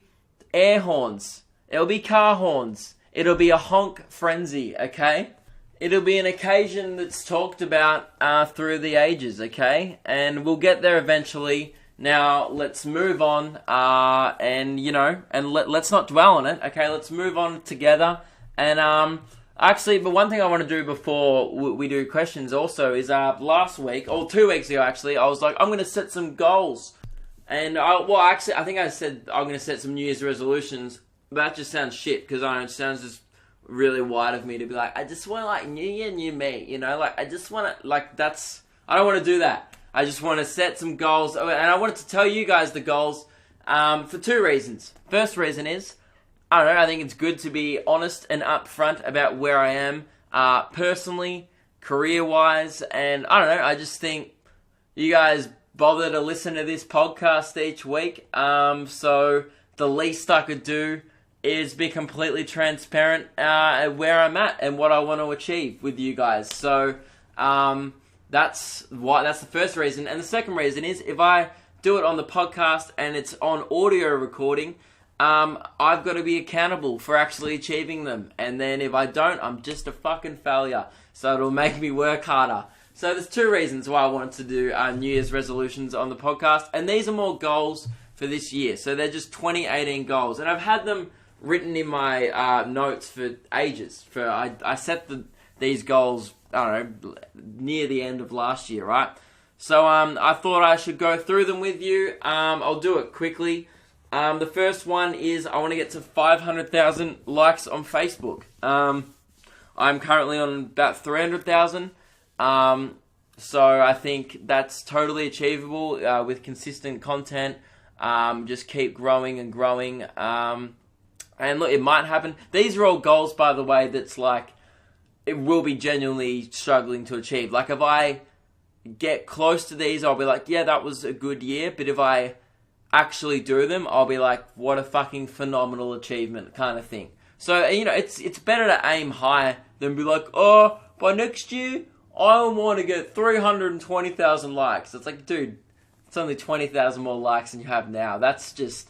air horns. It'll be car horns. It'll be a honk frenzy, okay? It'll be an occasion that's talked about through the ages, okay? And we'll get there eventually. Now, let's move on, let's not dwell on it, okay? Let's move on together. And actually, but one thing I want to do before we do questions also is last week, or 2 weeks ago actually, I was like, I'm going to set some goals. And I think I said I'm going to set some New Year's resolutions, but that just sounds shit, because I know it sounds just really wide of me to be like, I just want like New Year, new me, you know, like I just want to, like I don't want to do that. I just want to set some goals, and I wanted to tell you guys the goals for 2 reasons. First reason is, I don't know, I think it's good to be honest and upfront about where I am personally, career-wise, and I don't know, I just think you guys bother to listen to this podcast each week, so the least I could do is be completely transparent where I'm at and what I want to achieve with you guys. So that's the first reason. And the second reason is, if I do it on the podcast and it's on audio recording, I've got to be accountable for actually achieving them. And then if I don't, I'm just a fucking failure. So it'll make me work harder. So there's 2 reasons why I wanted to do New Year's resolutions on the podcast. And these are more goals for this year. So they're just 2018 goals. And I've had them written in my notes for ages. I set these goals, I don't know, near the end of last year, right? So I thought I should go through them with you. I'll do it quickly. The first one is I want to get to 500,000 likes on Facebook. I'm currently on about 300,000. So I think that's totally achievable with consistent content. Just keep growing and growing. And look, it might happen. These are all goals, by the way, that's like, it will be genuinely struggling to achieve. Like, if I get close to these, I'll be like, yeah, that was a good year. But if I actually do them, I'll be like, what a fucking phenomenal achievement kind of thing. So, you know, it's better to aim high than be like, oh, by next year, I want to get 320,000 likes. It's like, dude, it's only 20,000 more likes than you have now. That's just,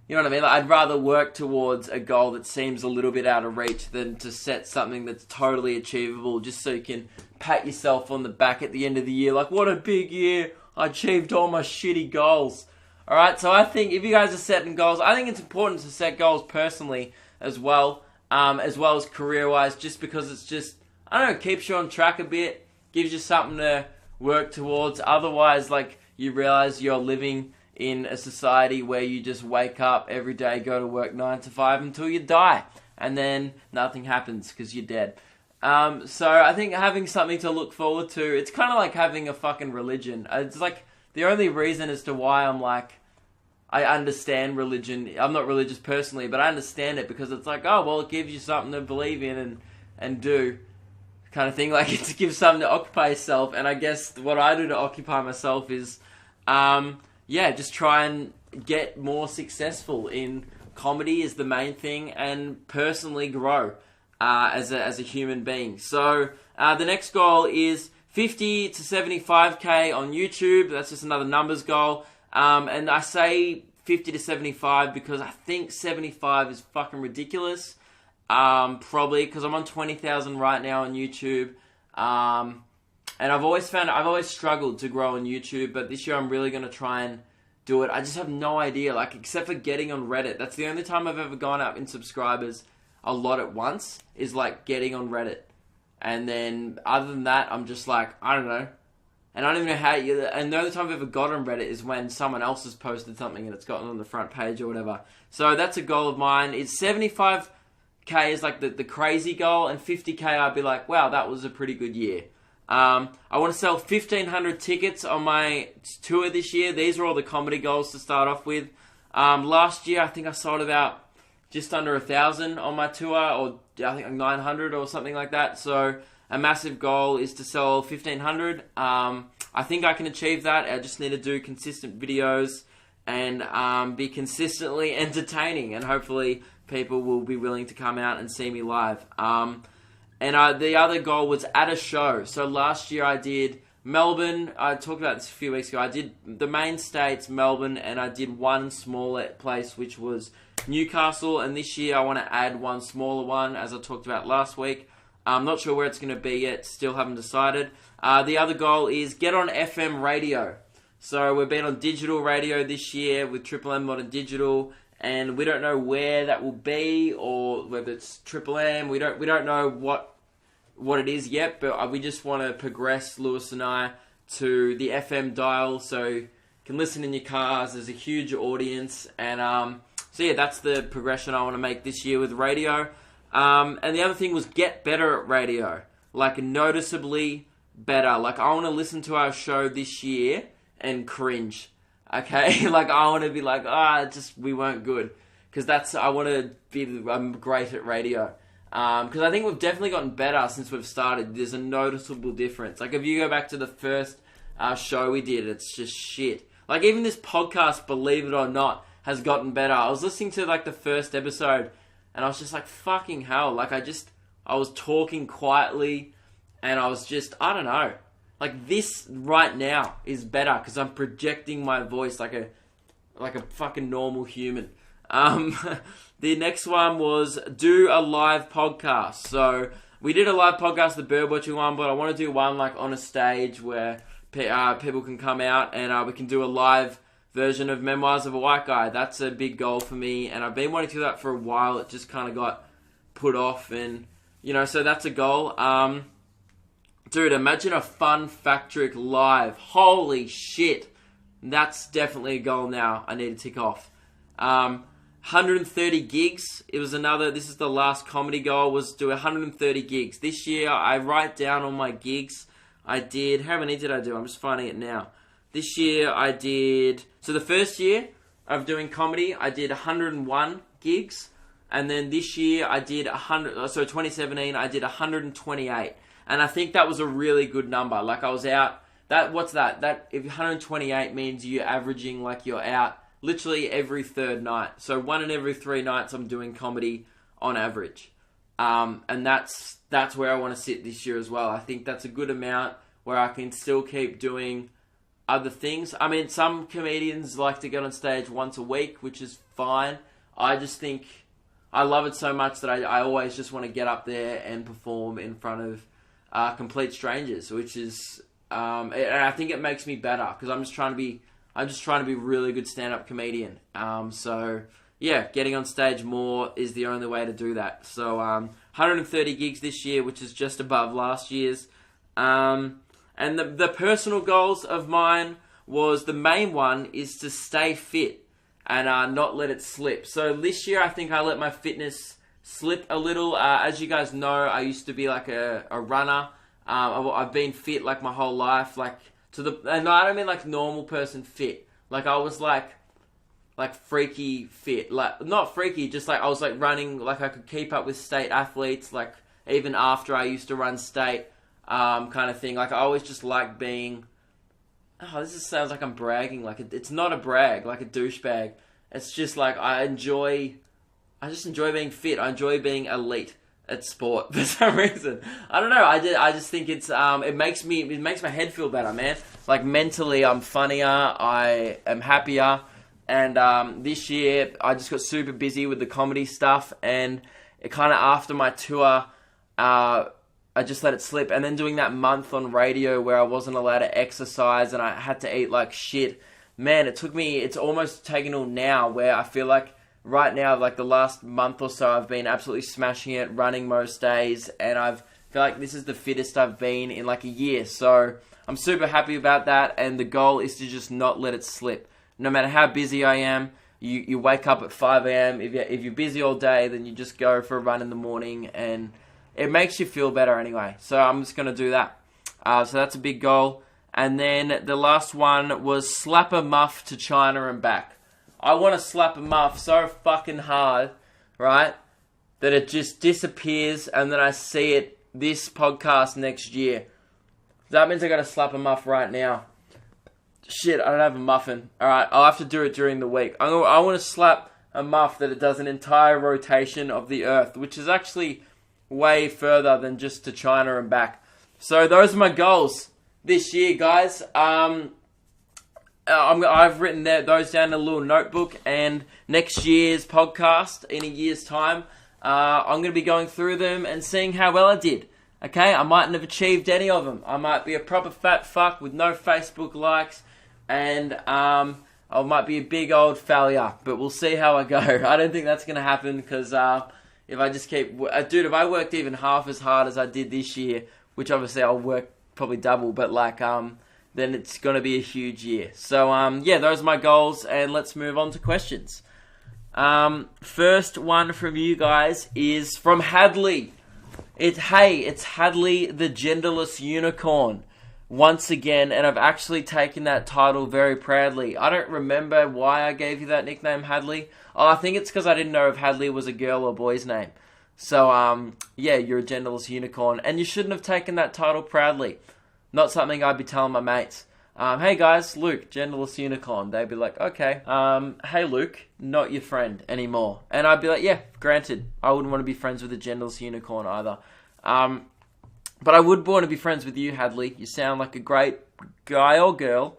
you know what I mean? Like, I'd rather work towards a goal that seems a little bit out of reach than to set something that's totally achievable just so you can pat yourself on the back at the end of the year. Like, what a big year. I achieved all my shitty goals. Alright, so I think if you guys are setting goals, I think it's important to set goals personally as well as career-wise, just because it's just, I don't know, keeps you on track a bit, gives you something to work towards. Otherwise, like, you realize you're living in a society where you just wake up every day, go to work 9 to 5 until you die, and then nothing happens because you're dead. So I think having something to look forward to, it's kind of like having a fucking religion. It's like the only reason as to why I'm like, I understand religion. I'm not religious personally, but I understand it because it's like, oh, well, it gives you something to believe in and do kind of thing. Like, it gives something to occupy yourself. And I guess what I do to occupy myself is, just try and get more successful in comedy is the main thing, and personally grow as a human being. So the next goal is 50 to 75k on YouTube. That's just another numbers goal. And I say 50 to 75 because I think 75 is fucking ridiculous. Probably because I'm on 20,000 right now on YouTube. And I've always struggled to grow on YouTube, but this year I'm really going to try and do it. I just have no idea, like, except for getting on Reddit. That's the only time I've ever gone up in subscribers a lot at once, is like getting on Reddit. And then other than that, I'm just like, I don't know. And I don't even know how and the only time I've ever got on Reddit is when someone else has posted something and it's gotten on the front page or whatever. So that's a goal of mine. It's 75k is like the crazy goal, and 50k I'd be like, wow, that was a pretty good year. I want to sell 1,500 tickets on my tour this year. These are all the comedy goals to start off with. Last year, I think I sold about just under 1,000 on my tour, or I think 900 or something like that. So a massive goal is to sell 1,500. I think I can achieve that. I just need to do consistent videos and be consistently entertaining, and hopefully people will be willing to come out and see me live. And the other goal was at a show. So last year I did Melbourne. I talked about this a few weeks ago. I did the main states, Melbourne, and I did one smaller place, which was Newcastle. And this year I want to add one smaller one, as I talked about last week. I'm not sure where it's going to be yet. Still haven't decided. The other goal is get on FM radio. So we've been on digital radio this year with Triple M Modern Digital. And we don't know where that will be, or whether it's Triple M. We don't know what it is yet, but we just want to progress, Lewis and I, to the FM dial, so you can listen in your cars. There's a huge audience, and so yeah, that's the progression I want to make this year with radio. And the other thing was get better at radio, like noticeably better. Like, I want to listen to our show this year and cringe. Okay, like, I want to be like, we weren't good. Because I want to be great at radio. Because I think we've definitely gotten better since we've started. There's a noticeable difference. Like, if you go back to the first show we did, it's just shit. Like, even this podcast, believe it or not, has gotten better. I was listening to, like, the first episode, and I was just like, fucking hell. Like, I was talking quietly, and I was just, I don't know. Like, this right now is better because I'm projecting my voice like a fucking normal human. The next one was do a live podcast. So we did a live podcast, the birdwatching one, but I want to do one like on a stage where people can come out and we can do a live version of Memoirs of a White Guy. That's a big goal for me, and I've been wanting to do that for a while. It just kind of got put off, and so that's a goal. Dude, imagine a FUN FACTRICK live. Holy shit. That's definitely a goal now I need to tick off. 130 gigs. This is the last comedy goal, was do 130 gigs. This year, I write down all my gigs. How many did I do? I'm just finding it now. This year, so the first year of doing comedy, I did 101 gigs. And then this year, I did 2017, I did 128. And I think that was a really good number. Like, I was out, what's that? If 128 means you're averaging, like, you're out literally every third night. So 1 in every 3 nights I'm doing comedy on average. And that's where I want to sit this year as well. I think that's a good amount where I can still keep doing other things. I mean, some comedians like to get on stage once a week, which is fine. I just think I love it so much that I always just want to get up there and perform in front of complete strangers, which is, and I think it makes me better because I'm just trying to be a really good stand-up comedian. So yeah, getting on stage more is the only way to do that. So 130 gigs this year, which is just above last year's. And the personal goals of mine was, the main one is to stay fit and not let it slip. So this year, I think I let my fitness slip a little. As you guys know, I used to be like a runner. I've been fit like my whole life, and I don't mean like normal person fit. Like I was like freaky fit. Like not freaky, just like I was like running, like I could keep up with state athletes, like even after I used to run state, kind of thing. Like I always just like being, this just sounds like I'm bragging. Like it's not a brag, like a douchebag. It's just like I just enjoy being fit. I enjoy being elite at sport for some reason. I don't know. I just think it's it makes my head feel better, man. Like mentally, I'm funnier. I am happier. And this year, I just got super busy with the comedy stuff, and it kind of after my tour, I just let it slip. And then doing that month on radio where I wasn't allowed to exercise and I had to eat like shit. Man, it's almost taken all now where I feel like right now, like the last month or so, I've been absolutely smashing it, running most days, and I feel like this is the fittest I've been in like a year. So I'm super happy about that, and the goal is to just not let it slip. No matter how busy I am, you wake up at 5 a.m. If you're busy all day, then you just go for a run in the morning, and it makes you feel better anyway. So I'm just going to do that. So that's a big goal. And then the last one was slap a muff to China and back. I want to slap a muff so fucking hard, right, that it just disappears and then I see it this podcast next year. That means I got to slap a muff right now. Shit, I don't have a muffin. Alright, I'll have to do it during the week. I want to slap a muff that it does an entire rotation of the Earth, which is actually way further than just to China and back. So those are my goals this year, guys. I've written those down in a little notebook, and next year's podcast, in a year's time, I'm going to be going through them and seeing how well I did. Okay, I mightn't have achieved any of them. I might be a proper fat fuck with no Facebook likes, and I might be a big old failure, but we'll see how I go. I don't think that's going to happen, because if I just keep... Dude, if I worked even half as hard as I did this year, which obviously I'll work probably double, but then it's going to be a huge year. So, yeah, those are my goals, and let's move on to questions. First one from you guys is from Hadley. It's Hadley the Genderless Unicorn. Once again, and I've actually taken that title very proudly. I don't remember why I gave you that nickname, Hadley. Oh, I think it's because I didn't know if Hadley was a girl or boy's name. So, yeah, you're a genderless unicorn, and you shouldn't have taken that title proudly. Not something I'd be telling my mates. Hey guys, Luke, genderless unicorn. They'd be like, okay. Hey Luke, not your friend anymore. And I'd be like, yeah, granted. I wouldn't want to be friends with a genderless unicorn either. But I would want to be friends with you, Hadley. You sound like a great guy or girl.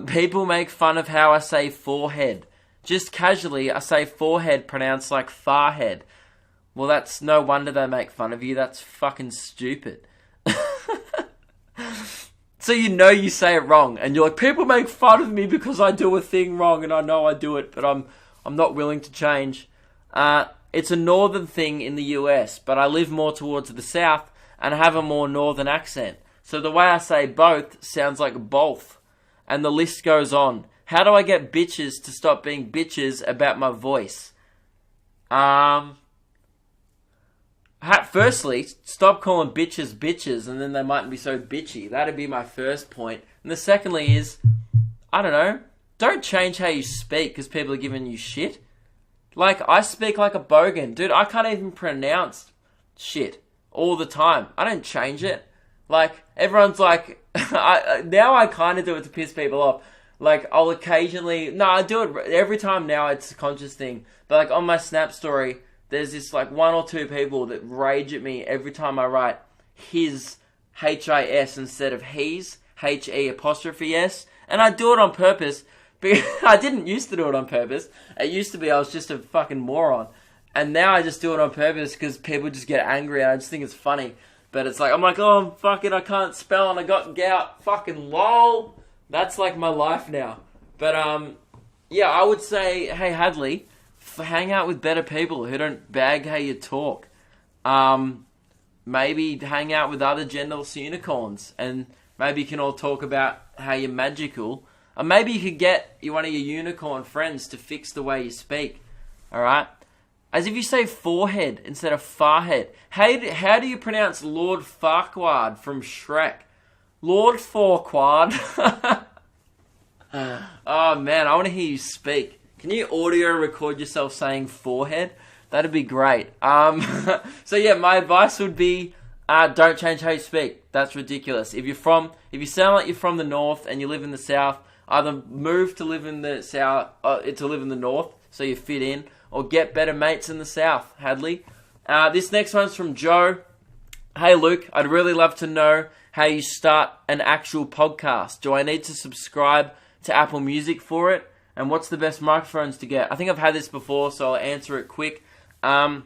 People make fun of how I say forehead. Just casually, I say forehead pronounced like farhead. Well, that's no wonder they make fun of you. That's fucking stupid. So you say it wrong, and you're like, people make fun of me because I do a thing wrong, and I know I do it, but I'm not willing to change. It's a northern thing in the US, but I live more towards the south, and have a more northern accent. So the way I say both sounds like both. And the list goes on. How do I get bitches to stop being bitches about my voice? Firstly, stop calling bitches bitches, and then they mightn't be so bitchy. That'd be my first point. And the secondly is, I don't know, don't change how you speak because people are giving you shit. Like, I speak like a bogan. Dude, I can't even pronounce shit all the time. I don't change it. Like, everyone's like, now I kind of do it to piss people off. Like, I'll occasionally, no, I do it every time now, it's a conscious thing. But like, on my Snap story, there's this like 1 or 2 people that rage at me every time I write his, H-I-S, instead of he's, H-E-apostrophe-S. And I do it on purpose. Because I didn't used to do it on purpose. It used to be I was just a fucking moron. And now I just do it on purpose because people just get angry and I just think it's funny. But it's like, I'm like, oh, fuck it, I can't spell and I got gout. Fucking lol. That's like my life now. But, yeah, I would say, hey, Hadley, hang out with better people who don't bag how you talk. Maybe hang out with other genderless unicorns. And maybe you can all talk about how you're magical. Or maybe you could get one of your unicorn friends to fix the way you speak. Alright? As if you say forehead instead of farhead. How do you pronounce Lord Farquaad from Shrek? Lord Farquaad. Oh man, I want to hear you speak. Can you audio record yourself saying forehead? That'd be great. So yeah, my advice would be, don't change how you speak. That's ridiculous. If you sound like you're from the north and you live in the south, either move to live in the south, to live in the north, so you fit in, or get better mates in the south, Hadley. This next one's from Joe. Hey Luke, I'd really love to know how you start an actual podcast. Do I need to subscribe to Apple Music for it? And what's the best microphones to get? I think I've had this before, so I'll answer it quick. So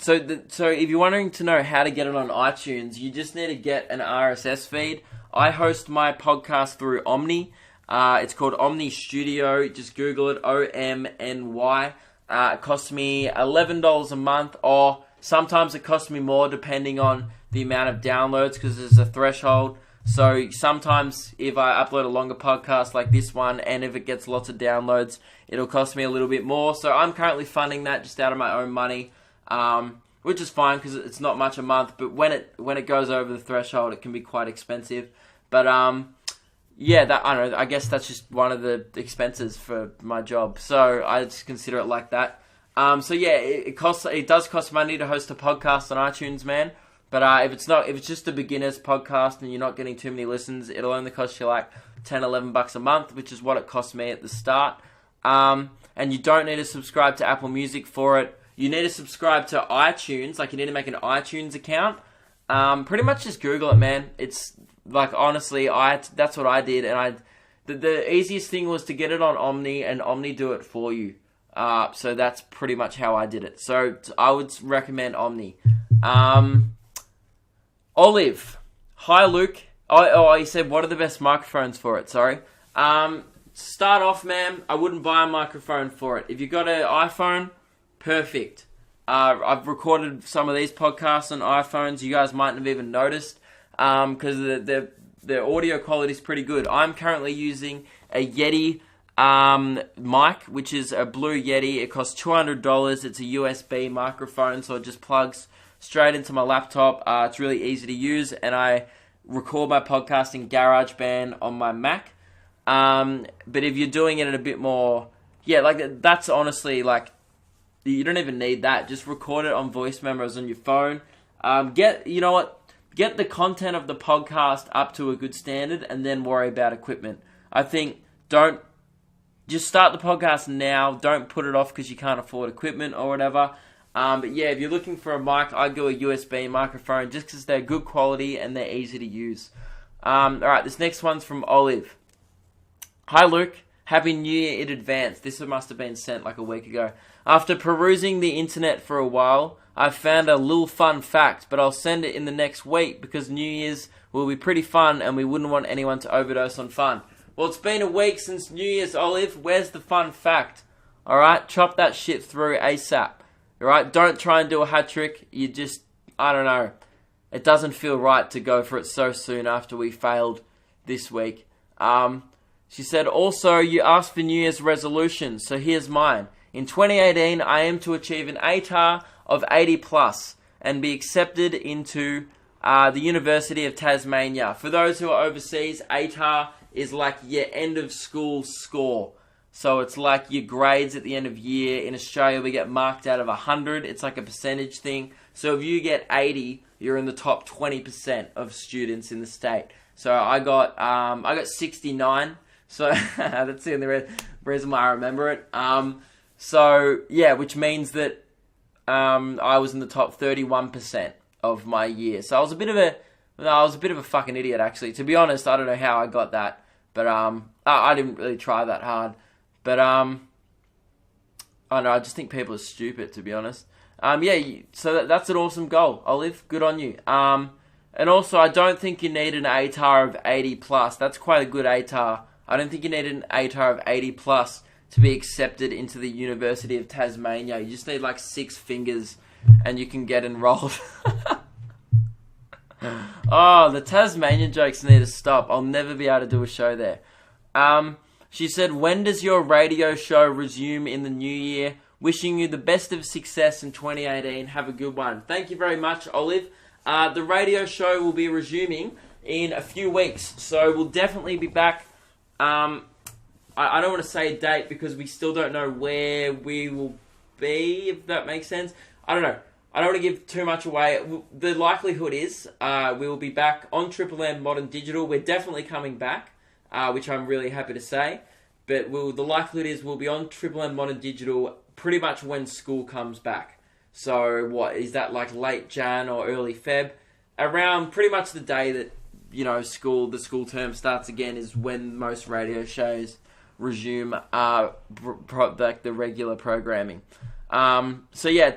if you're wondering to know how to get it on iTunes, you just need to get an RSS feed. I host my podcast through Omny. It's called Omny Studio. Just Google it, O-M-N-Y. It costs me $11 a month, or sometimes it costs me more depending on the amount of downloads because there's a threshold. So sometimes if I upload a longer podcast like this one and if it gets lots of downloads, it'll cost me a little bit more. So I'm currently funding that just out of my own money, which is fine because it's not much a month. But when it goes over the threshold, it can be quite expensive. But yeah, I don't know. I guess that's just one of the expenses for my job. So I just consider it like that. So yeah, it does cost money to host a podcast on iTunes, man. But if it's just a beginner's podcast and you're not getting too many listens, it'll only cost you like $10-11 a month, which is what it cost me at the start. And you don't need to subscribe to Apple Music for it. You need to subscribe to iTunes. Like, you need to make an iTunes account. Pretty much just Google it, man. It's like, honestly, that's what I did, and the easiest thing was to get it on Omny, and Omny do it for you. So that's pretty much how I did it. So I would recommend Omny. Olive. Hi, Luke. He said, what are the best microphones for it? Sorry. Start off, man, I wouldn't buy a microphone for it. If you got an iPhone, perfect. I've recorded some of these podcasts on iPhones. You guys mightn't have even noticed because the audio quality is pretty good. I'm currently using a Yeti mic, which is a Blue Yeti. It costs $200. It's a USB microphone, so it just plugs straight into my laptop. It's really easy to use, and I record my podcast in GarageBand on my Mac. But if you're doing it in a bit more, yeah, like that's honestly like, you don't even need that. Just record it on voice memos on your phone. Get the content of the podcast up to a good standard, and then worry about equipment. I think don't just start the podcast now. Don't put it off because you can't afford equipment or whatever. But yeah, if you're looking for a mic, I'd go a USB microphone just because they're good quality and they're easy to use. Alright, this next one's from Olive. Hi Luke, Happy New Year in advance. This must have been sent like a week ago. After perusing the internet for a while, I found a little fun fact, but I'll send it in the next week because New Year's will be pretty fun and we wouldn't want anyone to overdose on fun. Well, it's been a week since New Year's, Olive. Where's the fun fact? Alright, chop that shit through ASAP. Alright, don't try and do a hat trick. You just, I don't know. it doesn't feel right to go for it so soon after we failed this week. She said, also, you asked for New Year's resolutions, so here's mine. In 2018, I aim to achieve an ATAR of 80 plus and be accepted into the University of Tasmania. For those who are overseas, ATAR is like your end of school score. So it's like your grades at the end of year. In Australia, we get marked out of 100. It's like a percentage thing. So if you get 80, you're in the top 20% of students in the state. So I got 69. So that's the only reason why I remember it. So yeah, which means that I was in the top 31% of my year. So I was a bit of a fucking idiot, actually. To be honest, I don't know how I got that, but I didn't really try that hard. But I don't know, I just think people are stupid, to be honest. So that's an awesome goal, Olive. Good on you. And also, I don't think you need an ATAR of 80 plus. That's quite a good ATAR. I don't think you need an ATAR of 80 plus to be accepted into the University of Tasmania. You just need like 6 fingers and you can get enrolled. Oh, the Tasmanian jokes need to stop. I'll never be able to do a show there. She said, when does your radio show resume in the new year? Wishing you the best of success in 2018. Have a good one. Thank you very much, Olive. The radio show will be resuming in a few weeks, so we'll definitely be back. I don't want to say a date because we still don't know where we will be, if that makes sense. I don't know. I don't want to give too much away. The likelihood is we will be back on Triple M Modern Digital. We're definitely coming back, which I'm really happy to say. But the likelihood is we'll be on Triple M Modern Digital pretty much when school comes back. So what is that, like late Jan or early Feb? Around pretty much the day that the school term starts again is when most radio shows resume like the regular programming. So yeah,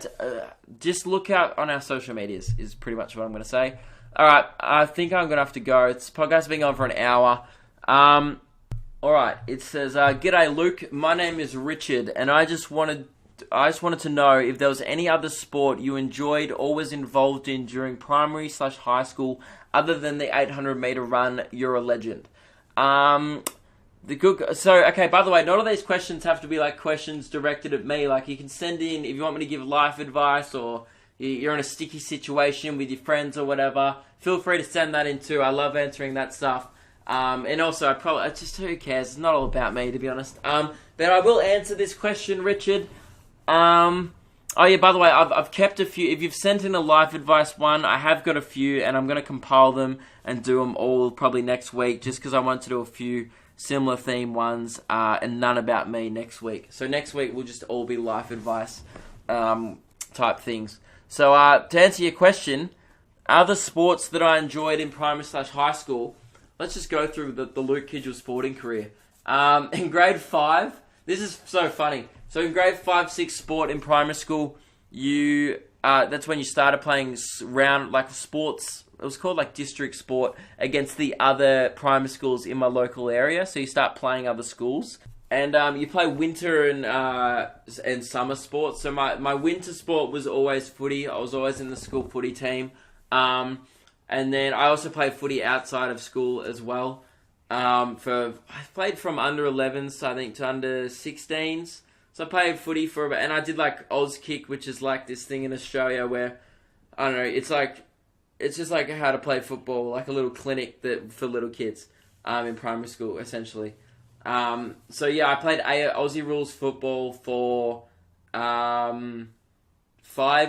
just look out on our social medias is pretty much what I'm going to say. All right, I think I'm going to have to go. This podcast has been on for an hour. All right, it says, "G'day Luke, my name is Richard, and I just wanted to know if there was any other sport you enjoyed or was involved in during primary/high school other than the 800 meter run. You're a legend." Okay, by the way, not all these questions have to be like questions directed at me. Like, you can send in if you want me to give life advice or you're in a sticky situation with your friends or whatever. Feel free to send that in too. I love answering that stuff. And also, who cares? It's not all about me, to be honest. But I will answer this question, Richard. Oh yeah, by the way, I've kept a few. If you've sent in a life advice one, I have got a few, and I'm going to compile them and do them all probably next week, just because I want to do a few similar theme ones, and none about me next week. So next week will just all be life advice type things. So to answer your question, other sports that I enjoyed in primary/high school, let's just go through the Luke Kidgell sporting career. In grade 5, this is so funny. So in grade 5, 6 sport in primary school, that's when you started playing sports. It was called like district sport against the other primary schools in my local area. So you start playing other schools. And you play winter and summer sports. So my winter sport was always footy. I was always in the school footy team. And then I also played footy outside of school as well. I played from under 11s, I think, to under 16s. So I played footy and I did like Oz Kick, which is like this thing in Australia where, I don't know, it's just like how to play football, like a little clinic for little kids, in primary school, essentially. So yeah, I played Aussie rules football for, 5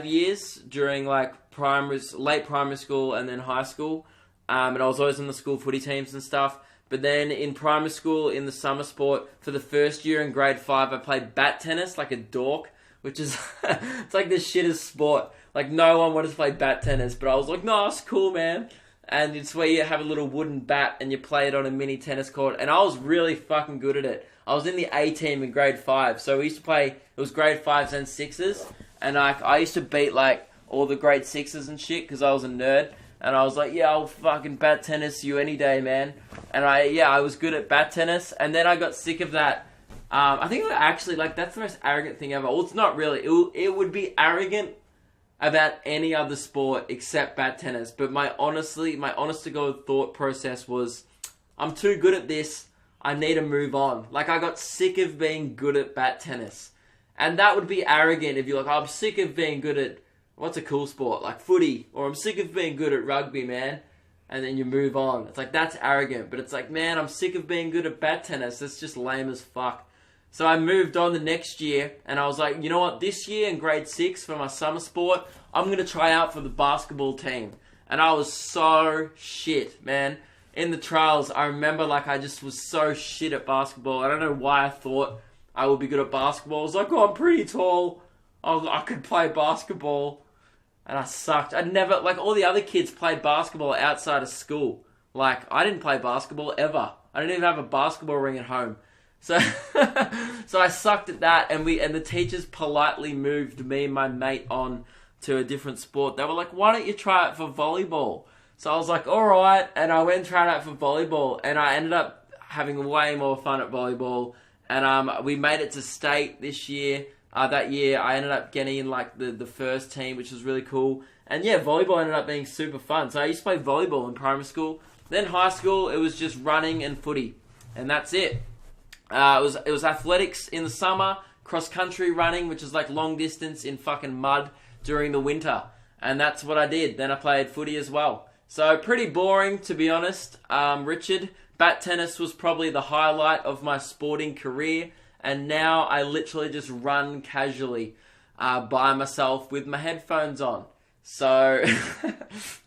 years during like late primary school and then high school. And I was always in the school footy teams and stuff. But then in primary school, in the summer sport, for the first year in grade 5, I played bat tennis like a dork, which is, it's like the shittest sport. Like, no one wanted to play bat tennis, but I was like, no, it's cool, man. And it's where you have a little wooden bat and you play it on a mini tennis court. And I was really fucking good at it. I was in the A team in grade 5. So we used to play, it was grade 5s and 6s. And I used to beat like all the grade 6s and shit because I was a nerd. And I was like, yeah, I'll fucking bat tennis you any day, man. And I was good at bat tennis. And then I got sick of that. I think actually, like, that's the most arrogant thing ever. Well, it's not really. It would be arrogant about any other sport except bat tennis. But my honest to God thought process was, I'm too good at this. I need to move on. Like, I got sick of being good at bat tennis. And that would be arrogant if you're like, I'm sick of being good at, what's a cool sport? Like footy. Or I'm sick of being good at rugby, man. And then you move on. It's like, that's arrogant. But it's like, man, I'm sick of being good at bat tennis. That's just lame as fuck. So I moved on the next year, and I was like, you know what? This year in grade 6 for my summer sport, I'm going to try out for the basketball team. And I was so shit, man. In the trials, I remember like I just was so shit at basketball. I don't know why I thought I would be good at basketball. I was like, oh, I'm pretty tall. I could play basketball. And I sucked. I'd never, like all the other kids played basketball outside of school. Like, I didn't play basketball ever. I didn't even have a basketball ring at home. So I sucked at that, and the teachers politely moved me and my mate on to a different sport. They were like, why don't you try it for volleyball? So I was like, alright, and I went and tried out for volleyball, and I ended up having way more fun at volleyball, and we made it to state this year. That year, I ended up getting in like the first team, which was really cool. And yeah, volleyball ended up being super fun. So I used to play volleyball in primary school. Then high school, it was just running and footy, and that's it. It was athletics in the summer, cross country running, which is like long distance in fucking mud during the winter, and that's what I did. Then I played footy as well. So pretty boring, to be honest, Richard. Bat tennis was probably the highlight of my sporting career, and now I literally just run casually by myself with my headphones on. So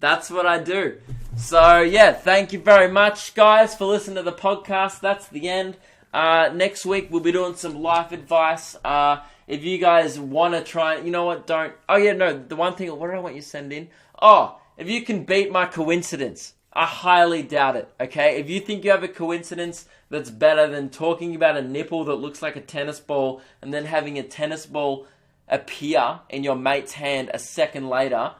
that's what I do. So yeah, thank you very much, guys, for listening to the podcast. That's the end. Next week we'll be doing some life advice. If you guys want to try, you know what, don't. Oh yeah, no, the one thing, what did I want you to send in? Oh, if you can beat my coincidence. I highly doubt it, okay? If you think you have a coincidence that's better than talking about a nipple that looks like a tennis ball and then having a tennis ball appear in your mate's hand a second later,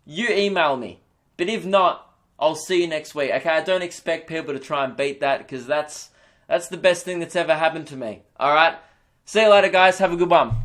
you email me. But if not, I'll see you next week, okay? I don't expect people to try and beat that, because that's the best thing that's ever happened to me, alright? See you later, guys. Have a good one.